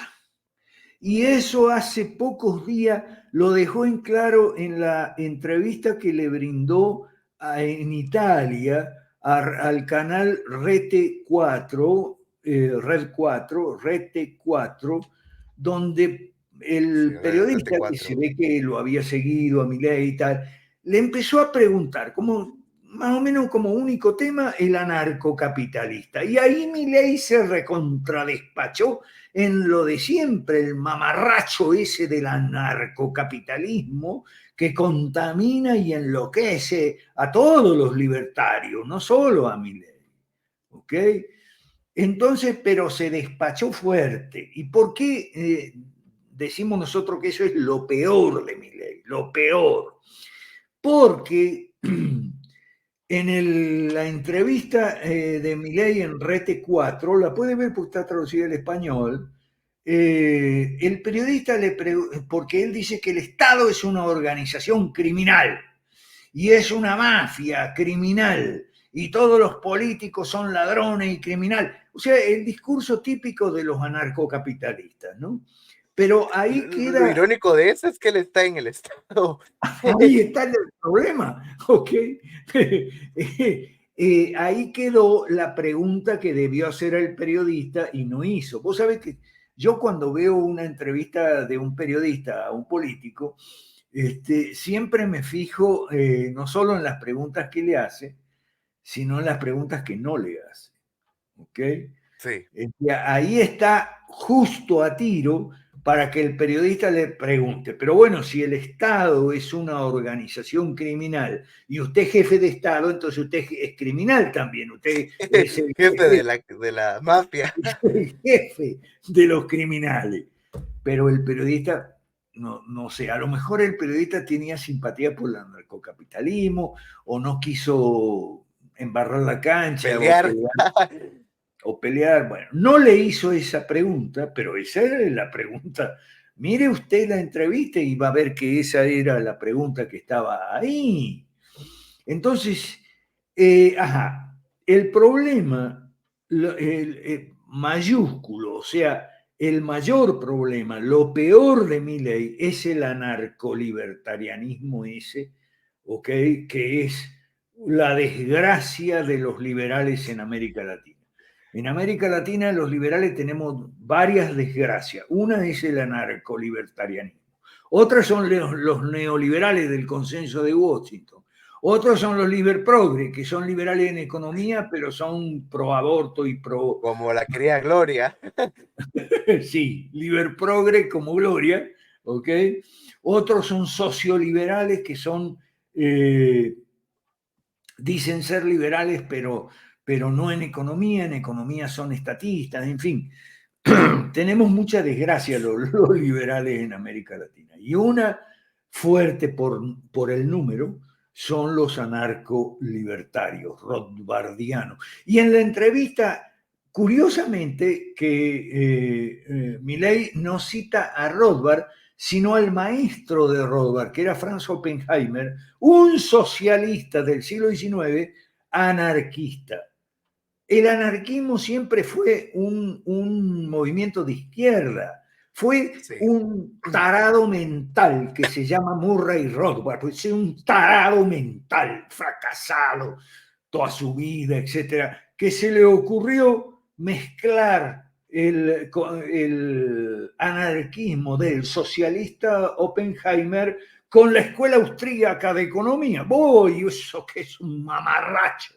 Y eso hace pocos días lo dejó en claro en la entrevista que le brindó en Italia al canal Rete 4, Rete 4, donde Sí, el periodista, que se RT4. ve que lo había seguido a Milei y tal, le empezó a preguntar, más o menos como único tema, el anarcocapitalista. Y ahí Milei se recontradespachó en lo de siempre, el mamarracho ese del anarcocapitalismo que contamina y enloquece a todos los libertarios, no solo a Milei. ¿Ok? Entonces, pero se despachó fuerte. ¿Y por qué decimos nosotros que eso es lo peor de Milei? Lo peor. Porque en la entrevista de Milei en Rete 4, la puede ver porque está traducida al español, el periodista porque él dice que el Estado es una organización criminal y es una mafia criminal y todos los políticos son ladrones y criminales. O sea, el discurso típico de los anarcocapitalistas, ¿no? Pero ahí Lo queda, irónico de eso es que él está en el Estado. ahí está el problema, ¿ok? Ahí quedó la pregunta que debió hacer el periodista y no hizo. Vos sabés que yo cuando veo una entrevista de un periodista a un político, siempre me fijo no solo en las preguntas que le hace, sino en las preguntas que no le hace. ¿Ok? Sí. Ahí está justo a tiro para que el periodista le pregunte, pero bueno, si el Estado es una organización criminal y usted es jefe de Estado, entonces usted es criminal también, usted es el Jefe de la mafia. jefe de los criminales. Pero el periodista, no sé, a lo mejor el periodista tenía simpatía por el narcocapitalismo o no quiso embarrar la cancha Pelear. o pelear. Bueno, no le hizo esa pregunta, pero esa era la pregunta. Mire usted la entrevista y va a ver que esa era la pregunta que estaba ahí. Entonces, el problema mayúsculo, o sea, el mayor problema, lo peor de Milei es el anarcolibertarianismo ese, ¿ok? Que es la desgracia de los liberales en América Latina. En América Latina los liberales tenemos varias desgracias. Una es el anarcolibertarianismo. Otras son los neoliberales del consenso de Washington. Otros son los liberprogres, que son liberales en economía, pero son pro aborto y pro... Como la querida Gloria. Sí, liberprogre como Gloria, ¿ok? Otros son socioliberales, que son... dicen ser liberales, pero no en economía son estatistas, en fin. Tenemos mucha desgracia los liberales en América Latina. Y una fuerte por el número son los anarco-libertarios, rothbardianos. Y en la entrevista, curiosamente, que Milei no cita a Rothbard, sino al maestro de Rothbard, que era Franz Oppenheimer, un socialista del siglo XIX, anarquista. El anarquismo siempre fue un movimiento de izquierda, fue Sí. un tarado mental que se llama Murray Rothbard, pues un tarado mental, fracasado toda su vida, etcétera, que se le ocurrió mezclar el anarquismo del socialista Oppenheimer con la escuela austríaca de economía. ¡Uy, eso que es un mamarracho!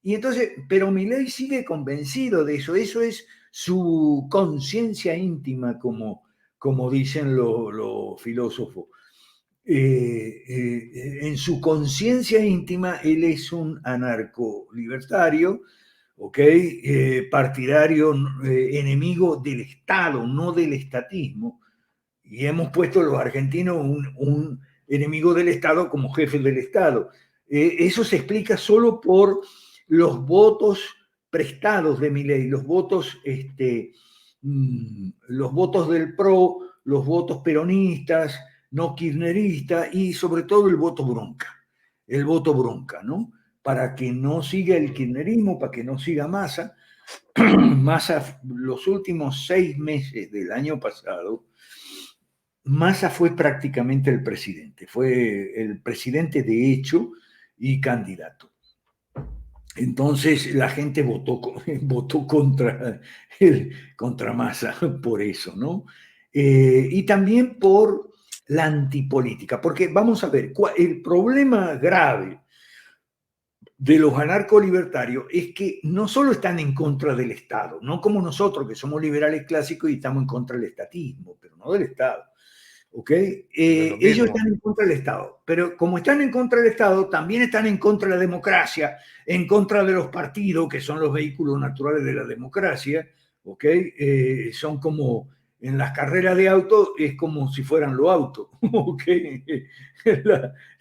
Y entonces, pero Milei sigue convencido de eso, eso es su conciencia íntima, como dicen los filósofos. En su conciencia íntima, él es un anarco-libertario, ¿ok? Partidario, enemigo del Estado, no del estatismo. Y hemos puesto los argentinos un enemigo del Estado como jefe del Estado. Eso se explica solo por los votos prestados de Milei, los votos del PRO, los votos peronistas, no kirchneristas y sobre todo el voto bronca, ¿no? Para que no siga el kirchnerismo, para que no siga Massa. Massa, los últimos 6 meses del año pasado, Massa fue prácticamente el presidente, fue el presidente de hecho y candidato. Entonces la gente votó contra Massa por eso, ¿no? Y también por la antipolítica, porque vamos a ver, el problema grave de los anarcolibertarios es que no solo están en contra del Estado, no como nosotros que somos liberales clásicos y estamos en contra del estatismo, pero no del Estado. ¿Ok? Ellos están en contra del Estado, pero como están en contra del Estado, también están en contra de la democracia, en contra de los partidos, que son los vehículos naturales de la democracia, ¿ok? Son como, en las carreras de auto, es como si fueran los autos, ¿ok?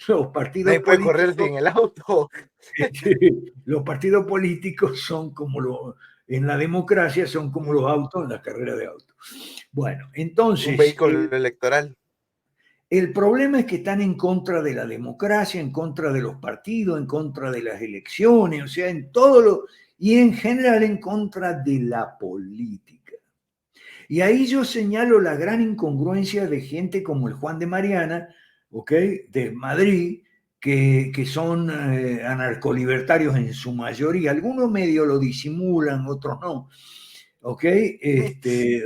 Los partidos Nadie puede políticos, correr sin el auto. los partidos políticos son como en la democracia son como los autos en las carreras de auto. Bueno, entonces... Un vehículo electoral. El problema es que están en contra de la democracia, en contra de los partidos, en contra de las elecciones, o sea, en todo lo... y en general en contra de la política. Y ahí yo señalo la gran incongruencia de gente como el Juan de Mariana, ¿ok? De Madrid, que son anarcolibertarios en su mayoría. Algunos medio lo disimulan, otros no. ¿Ok?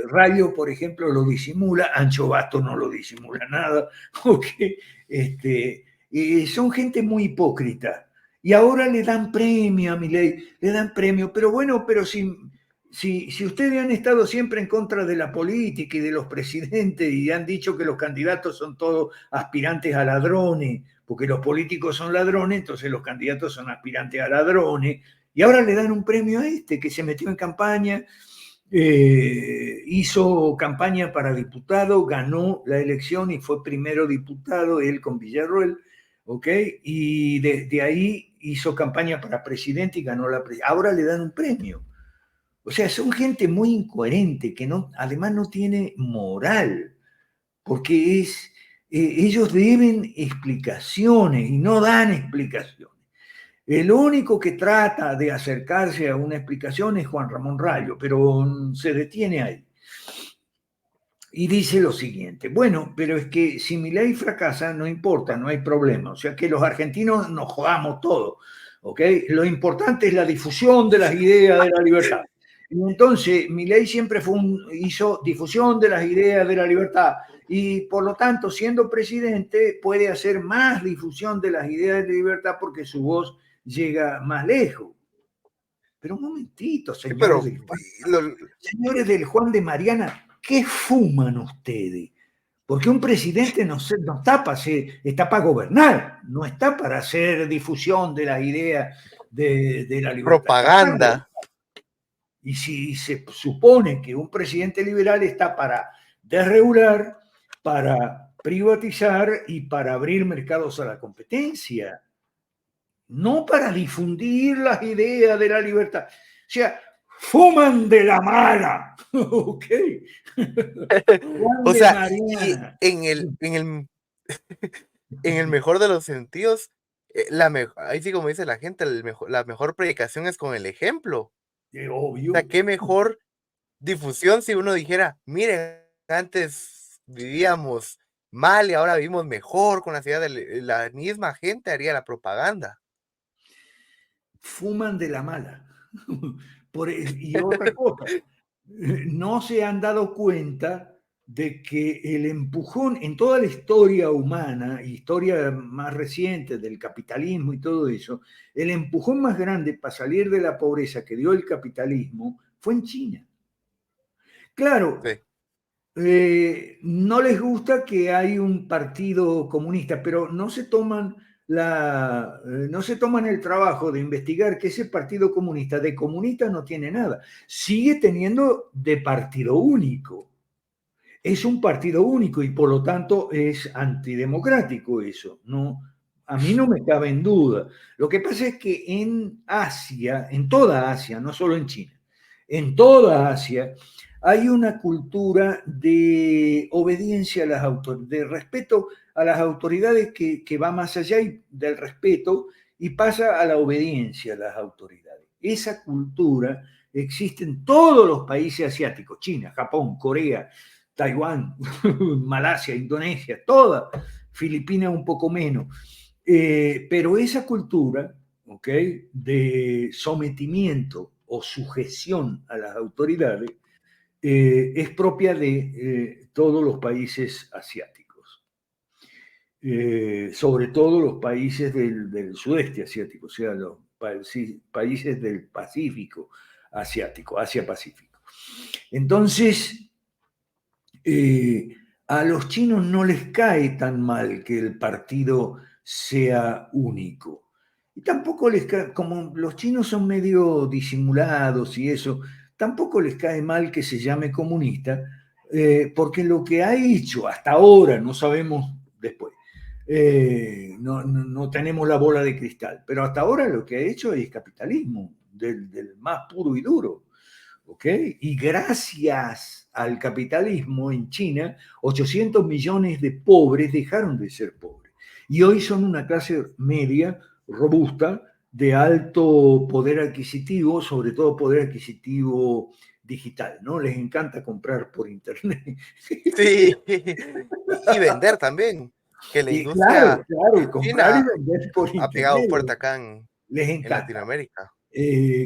Rayo, por ejemplo, lo disimula, Ancho Basto no lo disimula nada, ¿ok? Son gente muy hipócrita. Y ahora le dan premio a Milei, le dan premio, pero bueno, pero si ustedes han estado siempre en contra de la política y de los presidentes y han dicho que los candidatos son todos aspirantes a ladrones, porque los políticos son ladrones, entonces los candidatos son aspirantes a ladrones, y ahora le dan un premio a que se metió en campaña, hizo campaña para diputado, ganó la elección y fue primero diputado, él con Villarroel, ¿ok? Y desde ahí hizo campaña para presidente y ganó la presidencia. Ahora le dan un premio. O sea, son gente muy incoherente, que además no tiene moral, porque ellos deben explicaciones y no dan explicaciones. El único que trata de acercarse a una explicación es Juan Ramón Rayo, pero se detiene ahí. Y dice lo siguiente: bueno, pero es que si Milei fracasa, no importa, no hay problema. O sea que los argentinos nos jodamos todo. ¿ok? Lo importante es la difusión de las ideas de la libertad. Y entonces, Milei siempre hizo difusión de las ideas de la libertad y, por lo tanto, siendo presidente, puede hacer más difusión de las ideas de la libertad porque su voz llega más lejos. Pero un momentito, Sí, pero señores del Juan de Mariana, ¿qué fuman ustedes? Porque un presidente no está para gobernar, no está para hacer difusión de las ideas de la libertad. propaganda. Y si se supone que un presidente liberal está para desregular, para privatizar y para abrir mercados a la competencia, no para difundir las ideas de la libertad. O sea, fuman de la mala, ¿ok? O sea, y en el mejor de los sentidos, ahí sí como dice la gente, la mejor predicación es con el ejemplo. O sea, Obvio. qué mejor difusión si uno dijera, miren, antes vivíamos mal y ahora vivimos mejor con la ciudad de la misma gente haría la propaganda. Fuman de la mala. Y otra cosa, no se han dado cuenta de que el empujón en toda la historia humana, historia más reciente del capitalismo y todo eso, el empujón más grande para salir de la pobreza que dio el capitalismo fue en China. Claro, Sí. no les gusta que hay un partido comunista, pero no se toman el trabajo de investigar que ese partido comunista de comunista no tiene nada. Sigue teniendo de partido único. Es un partido único y por lo tanto es antidemocrático eso. No, a mí no me cabe en duda. Lo que pasa es que en Asia, en toda Asia, no solo en China, en toda Asia hay una cultura de obediencia a las autoridades, de respeto a las autoridades que va más allá del respeto y pasa a la obediencia a las autoridades. Esa cultura existe en todos los países asiáticos, China, Japón, Corea, Taiwán, Malasia, Indonesia, toda, Filipinas un poco menos. Pero esa cultura, ¿ok?, de sometimiento o sujeción a las autoridades es propia de todos los países asiáticos, sobre todo los países del sudeste asiático, o sea, los países del Pacífico asiático, Asia-Pacífico. Entonces, a los chinos no les cae tan mal que el partido sea único. Y tampoco les cae, como los chinos son medio disimulados y eso, tampoco les cae mal que se llame comunista, porque lo que ha hecho hasta ahora, no sabemos después, no tenemos la bola de cristal, pero hasta ahora lo que ha hecho es capitalismo, del más puro y duro. ¿Ok? Y gracias al capitalismo en China, 800 millones de pobres dejaron de ser pobres. Y hoy son una clase media robusta, de alto poder adquisitivo, sobre todo poder adquisitivo digital, ¿no? Les encanta comprar por internet. Sí, y vender también, que la Claro, industria claro, comprar y china vender por ha pegado internet. fuerte acá en Les encanta. Latinoamérica.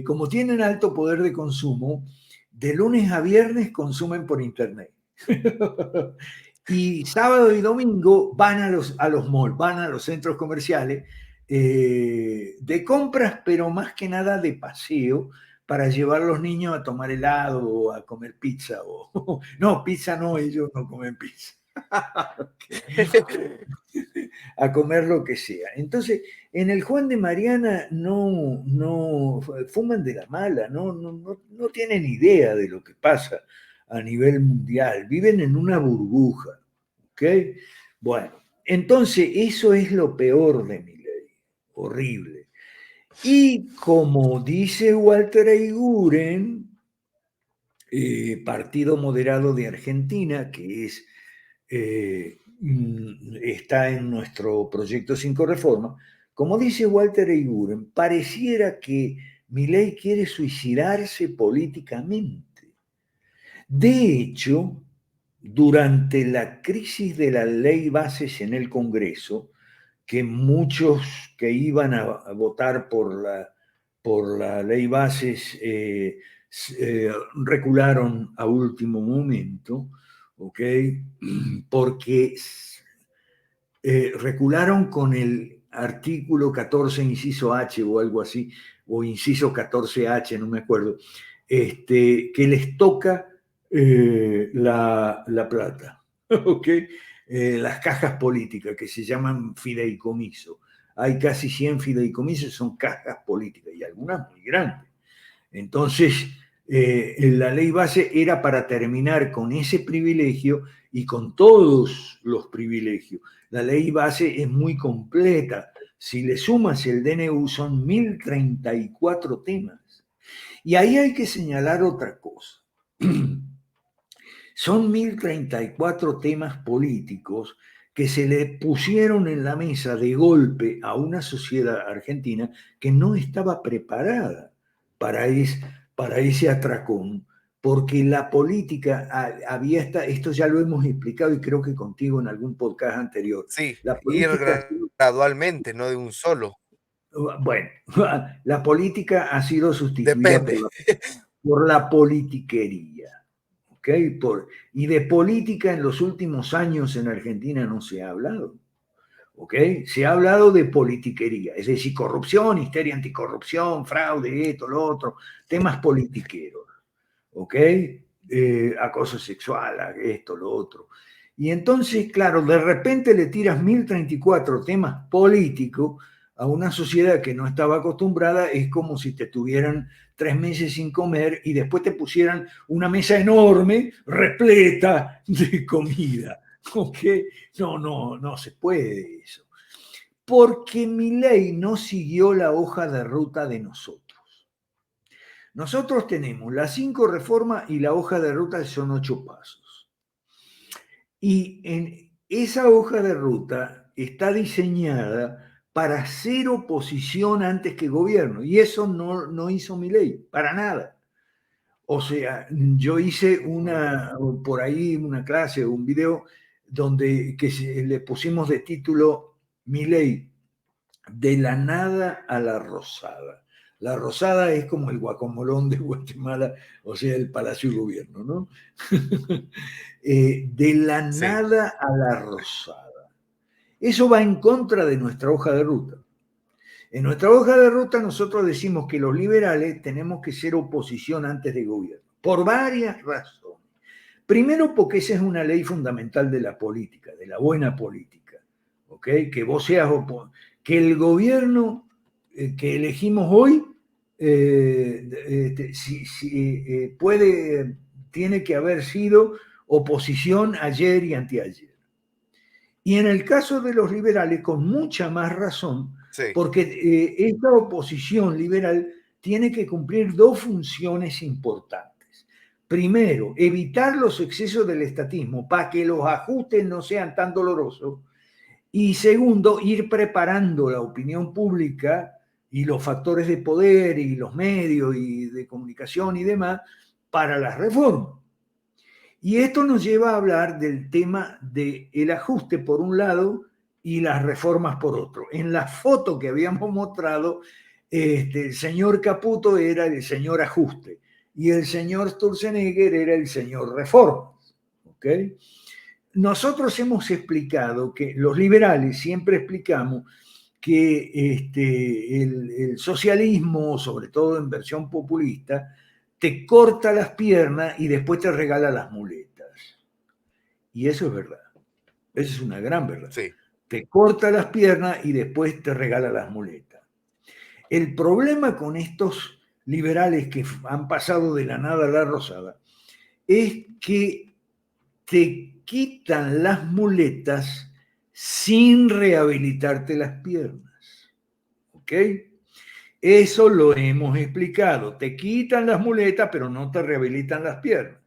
Como tienen alto poder de consumo, de lunes a viernes consumen por internet. Y sábado y domingo van a los malls, van a los centros comerciales de compras, pero más que nada de paseo, para llevar a los niños a tomar helado o a comer pizza. No, pizza no, ellos no comen pizza. A comer lo que sea. Entonces, en el Juan de Mariana no fuman de la mala, no tienen idea de lo que pasa a nivel mundial, viven en una burbuja, ¿ok? Bueno, entonces eso es lo peor de Milei, horrible. Y como dice Walter Eiguren, Partido Moderado de Argentina, que es está en nuestro proyecto 5 Reforma, como dice Walter Eiguren, pareciera que Milei quiere suicidarse políticamente. De hecho, durante la crisis de la ley bases en el Congreso, que muchos que iban a votar por la ley bases recularon a último momento, ¿ok? Porque recularon con el artículo 14, inciso H o algo así, o inciso 14H, no me acuerdo, que les toca la plata, ¿ok? Las cajas políticas que se llaman fideicomiso. Hay casi 100 fideicomisos, son cajas políticas y algunas muy grandes. Entonces, la ley base era para terminar con ese privilegio y con todos los privilegios. La ley base es muy completa. Si le sumas el DNU son 1034 temas. Y ahí hay que señalar otra cosa. Son 1034 temas políticos que se le pusieron en la mesa de golpe a una sociedad argentina que no estaba preparada para ese atracón, porque la política había esto ya lo hemos explicado y creo que contigo en algún podcast anterior. Sí, La ir política, gradualmente, no de un solo. bueno, la política ha sido sustituida Depende. por la politiquería. ¿Okay? Y de política en los últimos años en Argentina no se ha hablado. ¿Okay? Se ha hablado de politiquería, es decir, corrupción, histeria anticorrupción, fraude, esto, lo otro, temas politiqueros. ¿Okay? Acoso sexual, esto, lo otro. Y entonces, claro, de repente le tiras 1034 temas políticos a una sociedad que no estaba acostumbrada, es como si te tuvieran 3 meses sin comer y después te pusieran una mesa enorme, repleta de comida. ¿Ok? No se puede eso. Porque Milei no siguió la hoja de ruta de nosotros. Nosotros tenemos las 5 reformas y la hoja de ruta son 8 pasos. Y en esa hoja de ruta está diseñada para hacer oposición antes que gobierno. Y eso no hizo Milei, para nada. O sea, yo hice por ahí una clase o un video que le pusimos de título Milei, de la nada a la rosada. La rosada es como el guacamolón de Guatemala, o sea, el Palacio de Gobierno, ¿no? De la nada a la rosada. Eso va en contra de nuestra hoja de ruta. En nuestra hoja de ruta nosotros decimos que los liberales tenemos que ser oposición antes de gobierno, por varias razones. Primero, porque esa es una ley fundamental de la política, de la buena política, ¿ok? Que vos seas que el gobierno que elegimos hoy tiene que haber sido oposición ayer y anteayer. Y en el caso de los liberales, con mucha más razón, Sí. porque esta oposición liberal tiene que cumplir 2 funciones importantes. Primero, evitar los excesos del estatismo para que los ajustes no sean tan dolorosos. Y segundo, ir preparando la opinión pública y los factores de poder y los medios y de comunicación y demás para las reformas. Y esto nos lleva a hablar del tema del ajuste por un lado y las reformas por otro. En la foto que habíamos mostrado, el señor Caputo era el señor ajuste y el señor Sturzenegger era el señor reformas. ¿Okay? Nosotros hemos explicado que los liberales siempre explicamos que el socialismo, sobre todo en versión populista, te corta las piernas y después te regala las muletas. Y eso es verdad. Eso es una gran verdad. Sí. Te corta las piernas y después te regala las muletas. El problema con estos liberales que han pasado de la nada a la rosada es que te quitan las muletas sin rehabilitarte las piernas. ¿Ok? Eso lo hemos explicado. Te quitan las muletas, pero no te rehabilitan las piernas.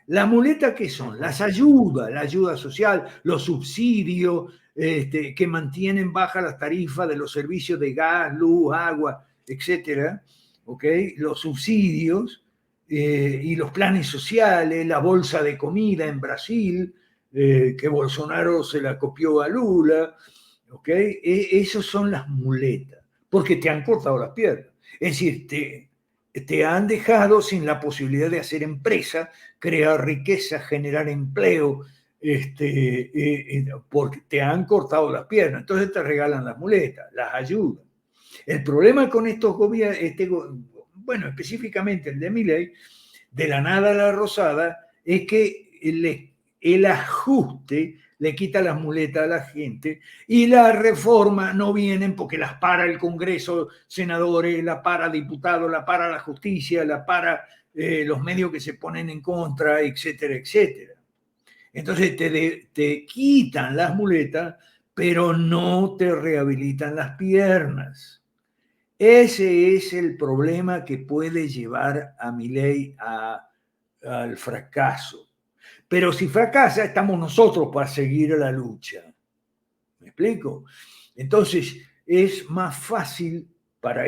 ¿Las muletas qué son? Las ayudas, la ayuda social, los subsidios que mantienen bajas las tarifas de los servicios de gas, luz, agua, etcétera. ¿Okay? Los subsidios y los planes sociales, la bolsa de comida en Brasil, que Bolsonaro se la copió a Lula. ¿ok? Esas son las muletas, porque te han cortado las piernas. Es decir, te han dejado sin la posibilidad de hacer empresa, crear riqueza, generar empleo, porque te han cortado las piernas. Entonces te regalan las muletas, las ayudan. El problema con estos gobiernos, bueno, específicamente el de Milei, de la nada a la rosada, es que el ajuste le quita las muletas a la gente y la reforma no vienen porque las para el Congreso, senadores, la para diputados, la para la justicia, la para los medios que se ponen en contra, etcétera, etcétera. Entonces te quitan las muletas, pero no te rehabilitan las piernas. Ese es el problema que puede llevar a Milei al fracaso. Pero si fracasa, estamos nosotros para seguir la lucha. ¿Me explico? Entonces, es más fácil para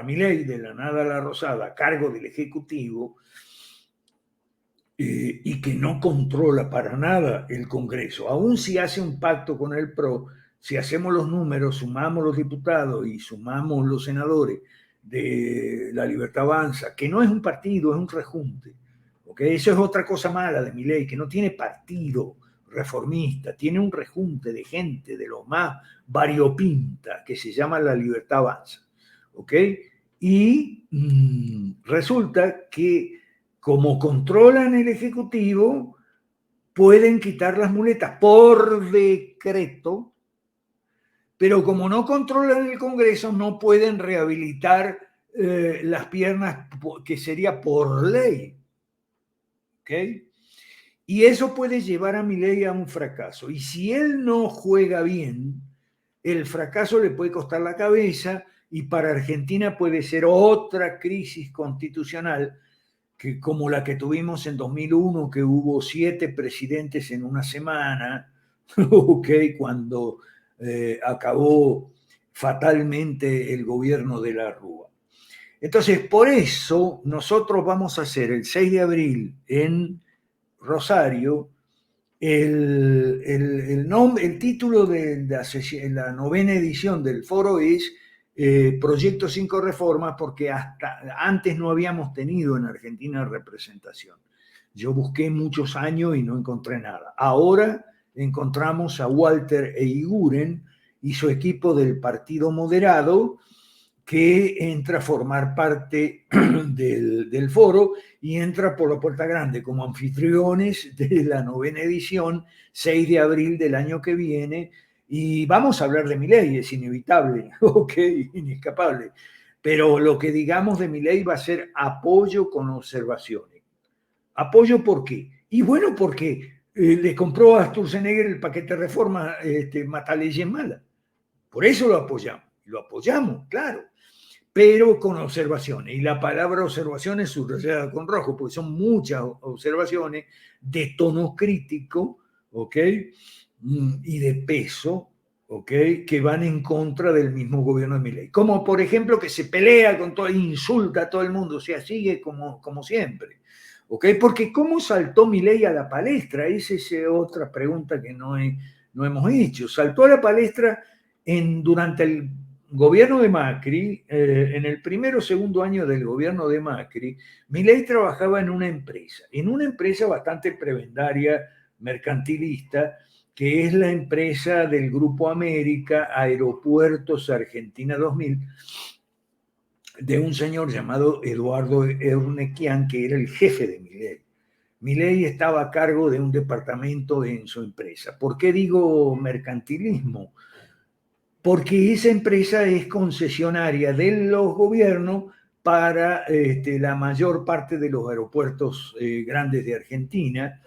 Milei, de la nada a la rosada, a cargo del Ejecutivo, y que no controla para nada el Congreso. Aún si hace un pacto con el PRO, si hacemos los números, sumamos los diputados y sumamos los senadores de La Libertad Avanza, que no es un partido, es un rejunte. ¿Okay? Eso es otra cosa mala de Milei, que no tiene partido reformista, tiene un rejunte de gente de lo más variopinta que se llama La Libertad Avanza. ¿Okay? Y resulta que como controlan el Ejecutivo, pueden quitar las muletas por decreto, pero como no controlan el Congreso, no pueden rehabilitar las piernas, que sería por ley. ¿Okay? Y eso puede llevar a Milei a un fracaso. Y si él no juega bien, el fracaso le puede costar la cabeza, y para Argentina puede ser otra crisis constitucional, que como la que tuvimos en 2001, que hubo 7 presidentes en una semana, okay, cuando acabó fatalmente el gobierno de la Rúa. Entonces, por eso nosotros vamos a hacer el 6 de abril en Rosario, el título de la 9ª edición del foro es Proyecto 5 Reformas, porque hasta antes no habíamos tenido en Argentina representación. Yo busqué muchos años y no encontré nada. Ahora encontramos a Walter Eiguren y su equipo del Partido Moderado, que entra a formar parte del foro y entra por la puerta grande como anfitriones de la 9ª edición, 6 de abril del año que viene. Y vamos a hablar de Milei, es inevitable, okay, inescapable. Pero lo que digamos de Milei va a ser apoyo con observaciones. ¿Apoyo por qué? Y bueno, porque le compró a Sturzenegger el paquete de reforma, mata leyes malas. Por eso lo apoyamos. Lo apoyamos, claro, pero con observaciones. Y la palabra observaciones subrayada con rojo, porque son muchas observaciones de tono crítico, ¿ok? Y de peso, ¿ok? Que van en contra del mismo gobierno de Milei. Como, por ejemplo, que se pelea con todo, insulta a todo el mundo, o sea, sigue como siempre. ¿Ok? Porque ¿cómo saltó Milei a la palestra? Esa es otra pregunta que no hemos hecho. Saltó a la palestra durante el gobierno de Macri, en el primero o segundo año del gobierno de Macri. Milei trabajaba en una empresa bastante prebendaria, mercantilista, que es la empresa del Grupo América, Aeropuertos Argentina 2000, de un señor llamado Eduardo Eurnequian, que era el jefe de Milei. Milei estaba a cargo de un departamento en su empresa. ¿Por qué digo mercantilismo? Porque esa empresa es concesionaria de los gobiernos para la mayor parte de los aeropuertos grandes de Argentina,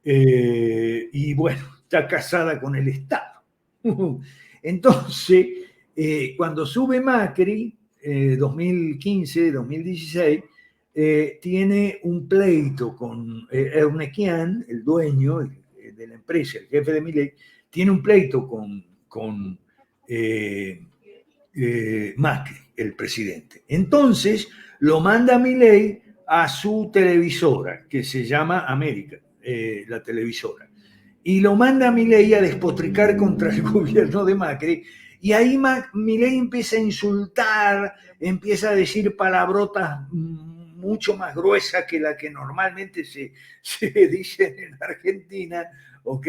y bueno, está casada con el Estado. Entonces, cuando sube Macri, 2015, 2016, tiene un pleito con Eurnequian, el dueño de la empresa, el jefe de Milei, tiene un pleito con Macri, el presidente. Entonces lo manda Milei a su televisora, que se llama América, la televisora. y lo manda a Milei a despotricar contra el gobierno de Macri, y ahí Milei empieza a insultar, empieza a decir palabrotas mucho más gruesas que la que normalmente se dicen en Argentina, ¿ok?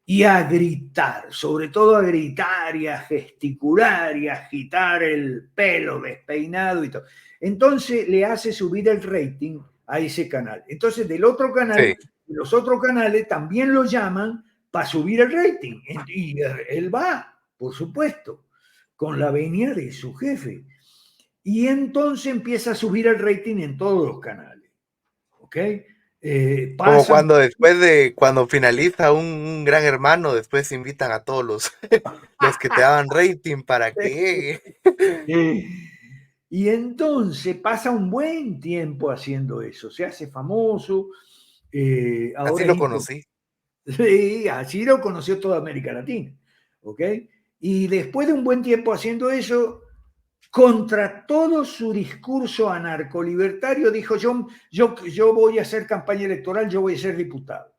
Y a gritar, sobre todo a gritar y a gesticular y a agitar el pelo despeinado y todo. Entonces le hace subir el rating a ese canal. Entonces del otro canal, Sí. los otros canales también lo llaman para subir el rating. Y él va, por supuesto, con la venia de su jefe. Y entonces empieza a subir el rating en todos los canales. ¿Ok? Como cuando después de cuando finaliza un Gran Hermano, después invitan a todos los que te daban rating para que y entonces pasa un buen tiempo haciendo eso, se hace famoso. así Ahora lo es conocí. Sí, así lo conoció toda América Latina. ¿Ok? Y después de un buen tiempo haciendo eso, contra todo su discurso anarcolibertario, dijo: yo voy a hacer campaña electoral, yo voy a ser diputado.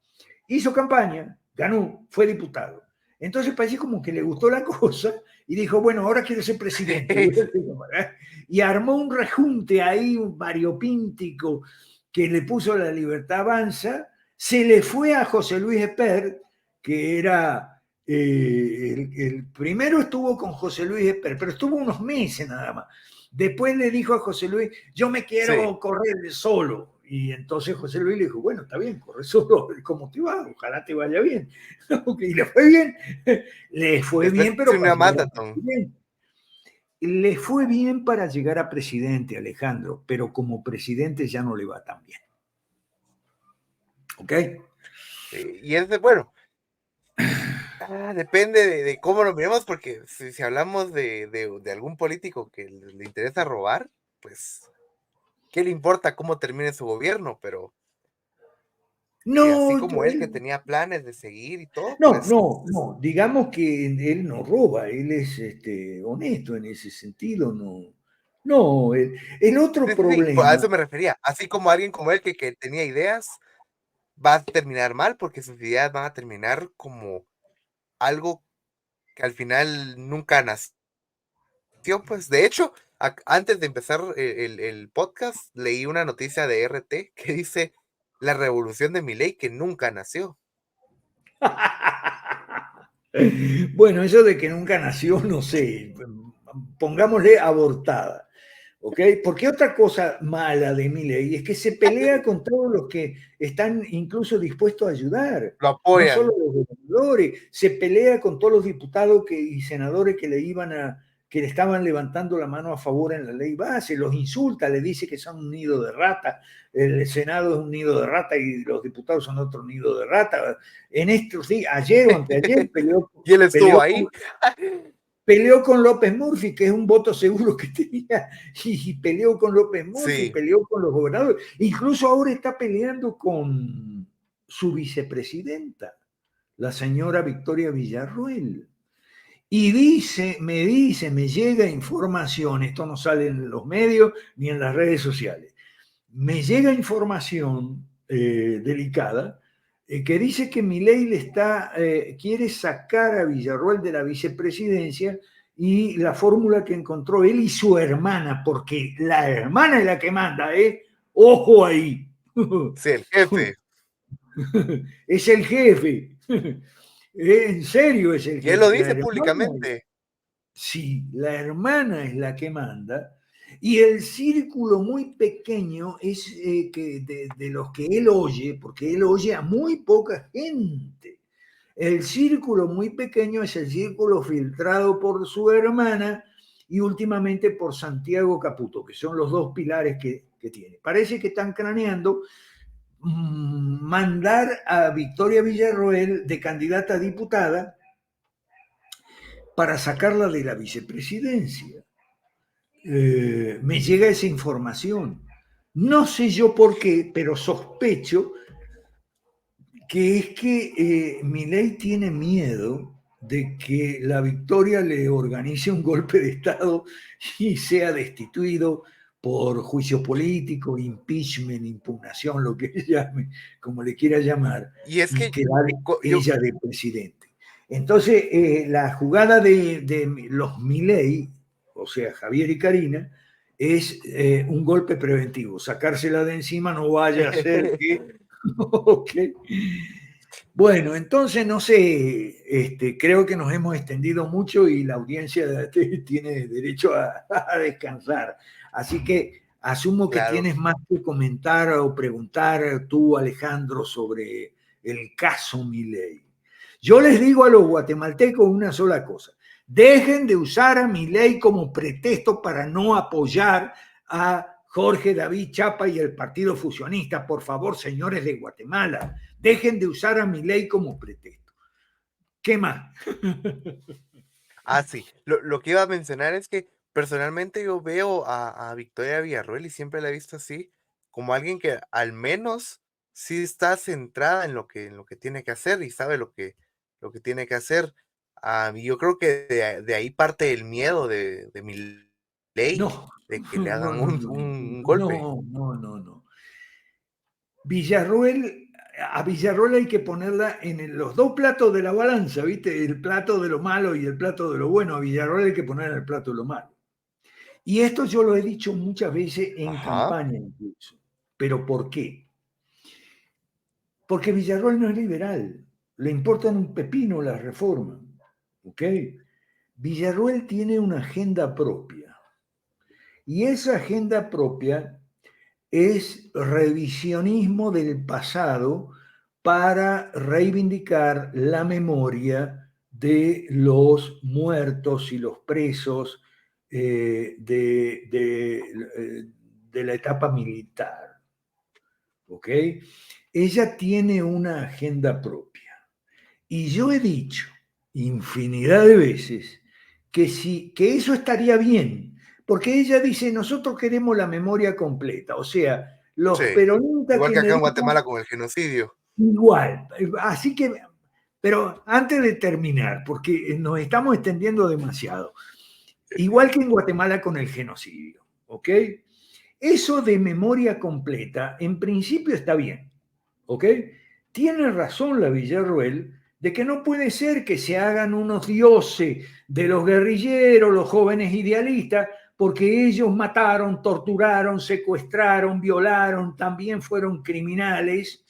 Hizo campaña, ganó, fue diputado. Entonces parece como que le gustó la cosa y dijo: bueno, ahora quiero ser presidente. Y armó un rejunte ahí, un variopíntico, que le puso La Libertad Avanza. Se le fue a José Luis Espert, que era el primero estuvo con José Luis Espert, pero estuvo unos meses nada más. Después le dijo a José Luis: yo me quiero Sí. correr solo. Y entonces José Luis le dijo: bueno, está bien, corre solo, ¿cómo te va? Ojalá te vaya bien. Y le fue bien, le fue Después bien, pero se unió para a llegar a Mataton. presidente. Le fue bien para llegar a presidente, Alejandro, pero como presidente ya no le va tan bien. ¿Ok? Y es bueno, depende de cómo lo miremos, porque si hablamos de algún político que le interesa robar, pues, ¿qué le importa cómo termine su gobierno? Pero así No, como él, que tenía planes de seguir y todo, no, pues, no, no, digamos que él no roba, él es honesto en ese sentido, no. No, el otro sí, sí, sí, a problema, eso me refería. Así como alguien como él que tenía ideas, va a terminar mal, porque sus ideas van a terminar como algo que al final nunca nació, pues. De hecho, antes de empezar el podcast, leí una noticia de RT que dice la revolución de Milei que nunca nació. bueno, eso de que nunca nació, no sé, pongámosle abortada, ¿ok? Porque otra cosa mala de Milei es que se pelea con todos los que están incluso dispuestos a ayudar, Lo no solo apoyan. los gobernadores, se pelea con todos los diputados y senadores que le estaban levantando la mano a favor en la ley base, los insulta, le dice que son un nido de rata, el Senado es un nido de rata y los diputados son otro nido de rata. En estos días, ayer o anteayer, Y él estuvo ahí. peleó con López Murphy, que es un voto seguro que tenía, y peleó con López Murphy, Sí. peleó con los gobernadores, incluso ahora está peleando con su vicepresidenta, la señora Victoria Villarroel. Y me llega información, esto no sale en los medios ni en las redes sociales, me llega información delicada que dice que Milei quiere sacar a Villarroel de la vicepresidencia, y la fórmula que encontró él y su hermana, porque la hermana es la que manda, ¿eh? Ojo ahí. Sí, el jefe. Es el jefe. En serio es el Y él lo jefe. La dice hermana públicamente. Sí, la hermana es la que manda, y el círculo muy pequeño es de los que él oye, porque él oye a muy poca gente. El círculo muy pequeño es el círculo filtrado por su hermana y últimamente por Santiago Caputo, que son los dos pilares que tiene. Parece que están craneando mandar a Victoria Villarroel de candidata a diputada para sacarla de la vicepresidencia. Me llega esa información. No sé yo por qué, pero sospecho que es que Milei tiene miedo de que la Victoria le organice un golpe de Estado y sea destituido por juicio político, impeachment, impugnación, lo que llame, como le quiera llamar, Y es y que quedar yo, ella de presidente. Entonces, la jugada de los Milei, o sea, Javier y Karina, es un golpe preventivo. Sacársela de encima no vaya a ser que... Okay. Bueno, entonces no sé, creo que nos hemos extendido mucho y la audiencia tiene derecho a descansar. Así que asumo que claro, tienes más que comentar o preguntar tú, Alejandro, sobre el caso Milei. Yo les digo a los guatemaltecos una sola cosa: dejen de usar a Milei como pretexto para no apoyar a Jorge David Chapa y el Partido Fusionista. Por favor, señores de Guatemala, dejen de usar a Milei como pretexto. ¿Qué más? sí, lo que iba a mencionar es que personalmente yo veo a Victoria Villarroel y siempre la he visto así, como alguien que al menos sí está centrada en lo que tiene que hacer y sabe lo que tiene que hacer. Y yo creo que de ahí parte el miedo de Milei, No, de que le no, hagan no, un golpe. no, no, no, no. Villarroel, a Villarroel hay que ponerla en los dos platos de la balanza, ¿viste? El plato de lo malo y el plato de lo bueno. A Villarroel hay que poner el plato de lo malo. Y esto yo lo he dicho muchas veces en Ajá, campaña incluso. ¿Pero por qué? Porque Villarroel no es liberal. Le importan un pepino las reformas. ¿Ok? Villarroel tiene una agenda propia. Y esa agenda propia es revisionismo del pasado para reivindicar la memoria de los muertos y los presos de la etapa militar. ¿Ok? Ella tiene una agenda propia. Y yo he dicho infinidad de veces que eso estaría bien, porque ella dice: nosotros queremos la memoria completa, o sea, sí. los peronistas Igual que que me acá en digan Guatemala con el genocidio. igual. Así que, pero antes de terminar, porque nos estamos extendiendo demasiado, igual que en Guatemala con el genocidio, ¿ok? Eso de memoria completa, en principio está bien, ¿ok? Tiene razón la Villarroel de que no puede ser que se hagan unos dioses de los guerrilleros, los jóvenes idealistas, porque ellos mataron, torturaron, secuestraron, violaron, también fueron criminales,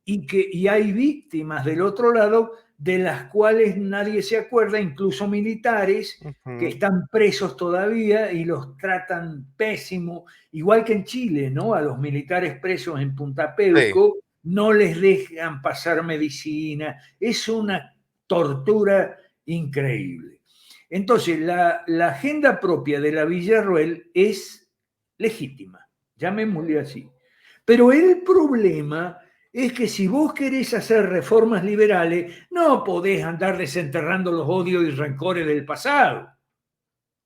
y hay víctimas del otro lado de las cuales nadie se acuerda, incluso militares que Ujú, están presos todavía y los tratan pésimo, igual que en Chile, ¿no? A los militares presos en Punta sí. Peuco no les dejan pasar medicina, es una tortura increíble. Entonces, la agenda propia de la Villarroel es legítima, llamémosle así. Pero el problema es que si vos querés hacer reformas liberales, no podés andar desenterrando los odios y rencores del pasado.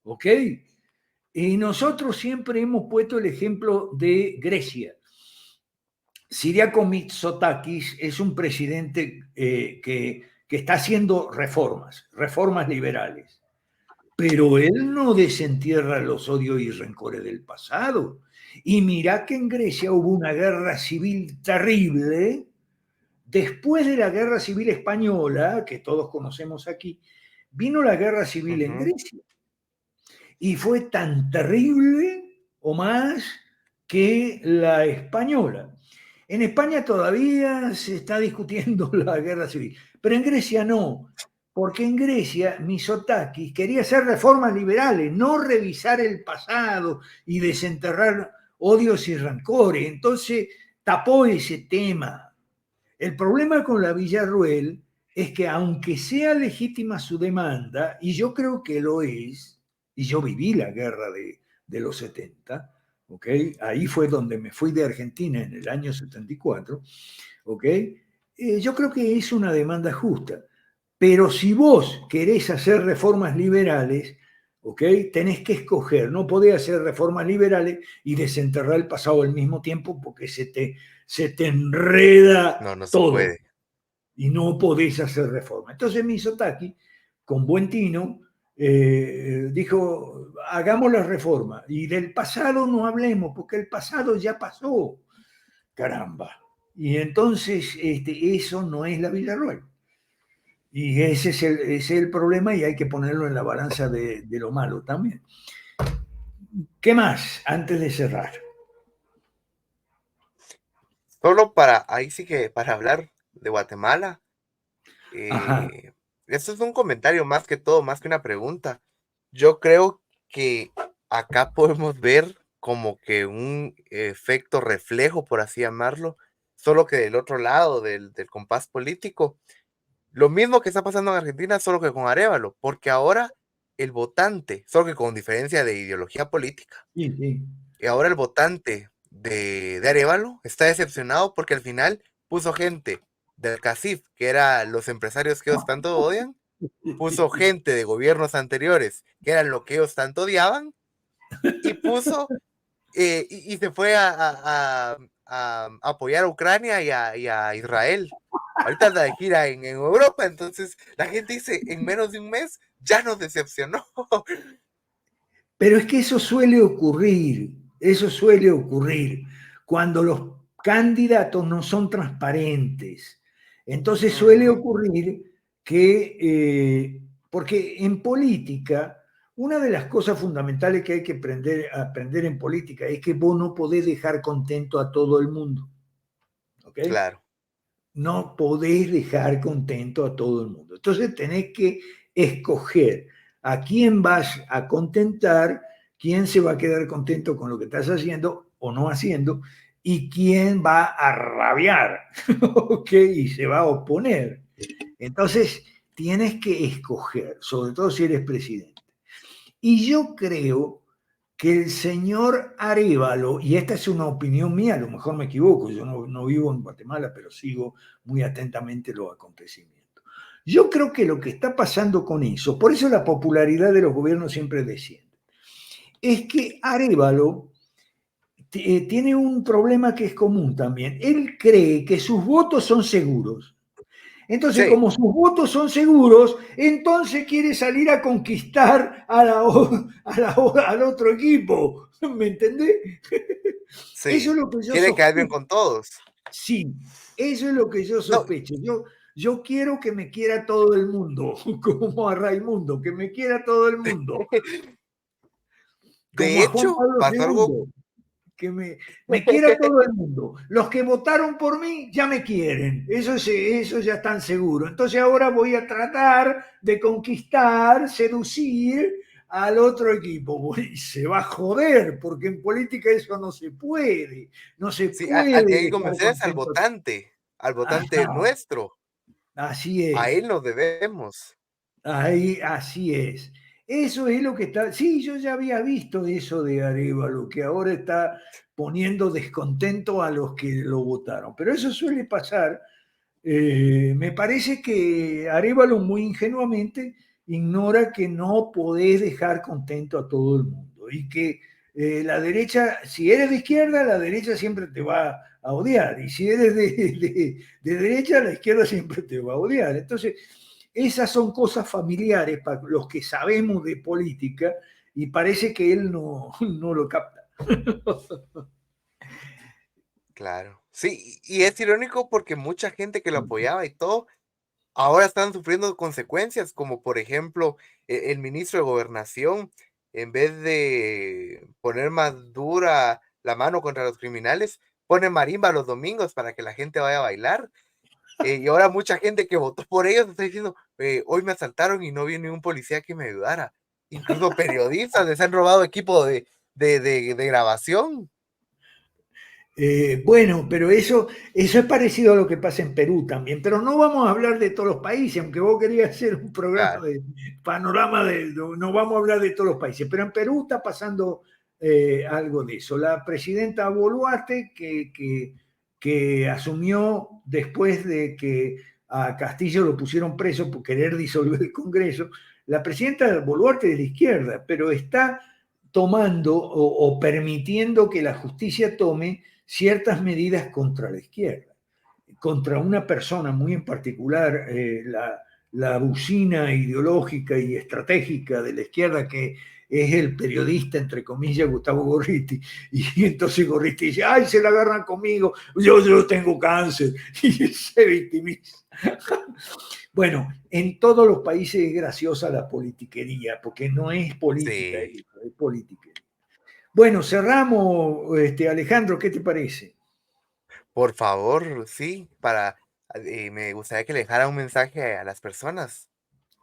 ¿Ok? Y nosotros siempre hemos puesto el ejemplo de Grecia. Siriaco Mitsotakis es un presidente que está haciendo reformas liberales, pero él no desentierra los odios y rencores del pasado. Y mirá que en Grecia hubo una guerra civil terrible. Después de la Guerra Civil Española, que todos conocemos aquí, vino la Guerra Civil en Ujú, Grecia y fue tan terrible o más que la española. En España todavía se está discutiendo la Guerra Civil, pero en Grecia no, porque en Grecia Mitsotakis quería hacer reformas liberales, no revisar el pasado y desenterrar odios y rancores. Entonces tapó ese tema. El problema con la Villarruel es que, aunque sea legítima su demanda, y yo creo que lo es, y yo viví la guerra de los 70, ¿ok? Ahí fue donde me fui de Argentina en el año 74, ¿ok? Yo creo que es una demanda justa. Pero si vos querés hacer reformas liberales, ¿ok? Tenés que escoger, no podés hacer reformas liberales y desenterrar el pasado al mismo tiempo, porque se te no, enreda no se todo puede. y no podés hacer reforma. Entonces Mitsotakis, con buen tino, dijo, hagamos la reforma y del pasado no hablemos porque el pasado ya pasó, caramba. Y entonces eso no es la Villarroel. Y ese es el problema y hay que ponerlo en la balanza de lo malo también. ¿Qué más antes de cerrar? Solo para, ahí sí que para hablar de Guatemala, Ajá, esto es un comentario más que todo, más que una pregunta. Yo creo que acá podemos ver como que un efecto reflejo, por así llamarlo, solo que del otro lado del compás político. Lo mismo que está pasando en Argentina, solo que con Arévalo, porque ahora el votante, solo que con diferencia de ideología política, sí, sí. y ahora el votante de Arévalo está decepcionado porque al final puso gente del CACIF, que eran los empresarios que ellos tanto odian, puso gente de gobiernos anteriores, que eran lo que ellos tanto odiaban, y puso, y se fue a apoyar a Ucrania y a Israel. Ahorita anda de gira en Europa, entonces la gente dice, en menos de un mes ya nos decepcionó. Pero es que eso suele ocurrir cuando los candidatos no son transparentes. Entonces suele Ujú, ocurrir que, porque en política, una de las cosas fundamentales que hay que aprender en política es que vos no podés dejar contento a todo el mundo. ¿Ok? claro, No podés dejar contento a todo el mundo. Entonces tenés que escoger a quién vas a contentar, quién se va a quedar contento con lo que estás haciendo o no haciendo, y quién va a rabiar, ¿ok? Y se va a oponer. Entonces tienes que escoger, sobre todo si eres presidente. Y yo creo que el señor Arévalo, y esta es una opinión mía, a lo mejor me equivoco, yo no vivo en Guatemala, pero sigo muy atentamente los acontecimientos. Yo creo que lo que está pasando con eso, por eso la popularidad de los gobiernos siempre desciende, es que Arévalo tiene un problema que es común también. Él cree que sus votos son seguros. Entonces, sí, como sus votos son seguros, entonces quiere salir a conquistar al otro equipo. ¿Me entendés? Eso es sí, lo que yo quiere quedar bien sospecho. con todos. Sí, eso es lo que yo No, sospecho. Yo quiero que me quiera todo el mundo, como a Raimundo, que me quiera todo el mundo, como de a Juan hecho, Pablo pasó algo, II, que me quiera todo el mundo. Los que votaron por mí ya me quieren, eso ya están seguros. Entonces ahora voy a tratar de conquistar, seducir al otro equipo. Y se va a joder, porque en política eso no se puede. No se sí, al que puede hay que dejar convencer es contento. al votante Ajá, nuestro, así a es. él nos debemos. Ahí, así es. Eso es lo que está. Sí, yo ya había visto eso de Arévalo, que ahora está poniendo descontento a los que lo votaron. Pero eso suele pasar. Me parece que Arévalo muy ingenuamente ignora que no podés dejar contento a todo el mundo y que la derecha, si eres de izquierda, la derecha siempre te va a odiar y si eres de derecha, la izquierda siempre te va a odiar. Entonces, esas son cosas familiares para los que sabemos de política y parece que él no lo capta. Claro. Sí, y es irónico porque mucha gente que lo apoyaba y todo, ahora están sufriendo consecuencias, como por ejemplo, el ministro de Gobernación, en vez de poner más dura la mano contra los criminales, pone marimba los domingos para que la gente vaya a bailar. Y ahora mucha gente que votó por ellos está diciendo, hoy me asaltaron y no vi ningún policía que me ayudara. Incluso periodistas les han robado equipo de grabación. Bueno, pero eso es parecido a lo que pasa en Perú también, pero no vamos a hablar de todos los países, aunque vos querías hacer un programa Claro, de panorama no vamos a hablar de todos los países, pero en Perú está pasando algo de eso. La presidenta Boluarte, que asumió después de que a Castillo lo pusieron preso por querer disolver el Congreso, la presidenta Boluarte es de la izquierda, pero está tomando o permitiendo que la justicia tome ciertas medidas contra la izquierda, contra una persona muy en particular, la bocina ideológica y estratégica de la izquierda, que es el periodista, entre comillas, Gustavo Gorriti, y entonces Gorriti dice, ay, se la agarran conmigo, yo tengo cáncer, y se victimiza. Bueno, en todos los países es graciosa la politiquería, porque no es política, Sí, es politiquería. Bueno, cerramos, Alejandro, ¿qué te parece? por favor, sí, me gustaría que le dejara un mensaje a las personas.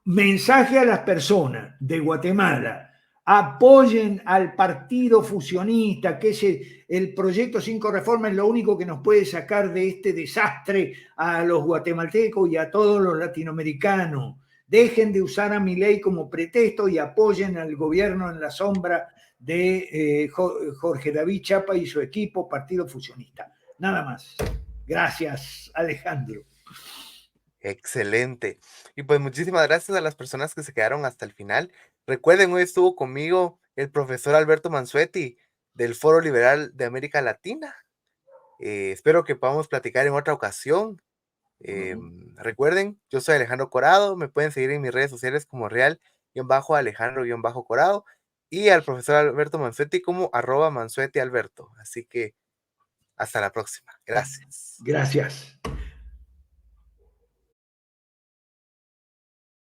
Mensaje a las personas de Guatemala: apoyen al partido fusionista, que es el proyecto 5 reformas, es lo único que nos puede sacar de este desastre a los guatemaltecos y a todos los latinoamericanos. Dejen de usar a Milei como pretexto y apoyen al gobierno en la sombra de Jorge David Chapa y su equipo, partido fusionista. Nada más. Gracias, Alejandro. Excelente. Y pues muchísimas gracias a las personas que se quedaron hasta el final. Recuerden, hoy estuvo conmigo el profesor Alberto Mansuetti del Foro Liberal de América Latina. Espero que podamos platicar en otra ocasión. Recuerden, yo soy Alejandro Corado, me pueden seguir en mis redes sociales como Alejandro-Corado y al profesor Alberto Mansuetti como @Mansuetti Alberto. Así que hasta la próxima. Gracias. Gracias.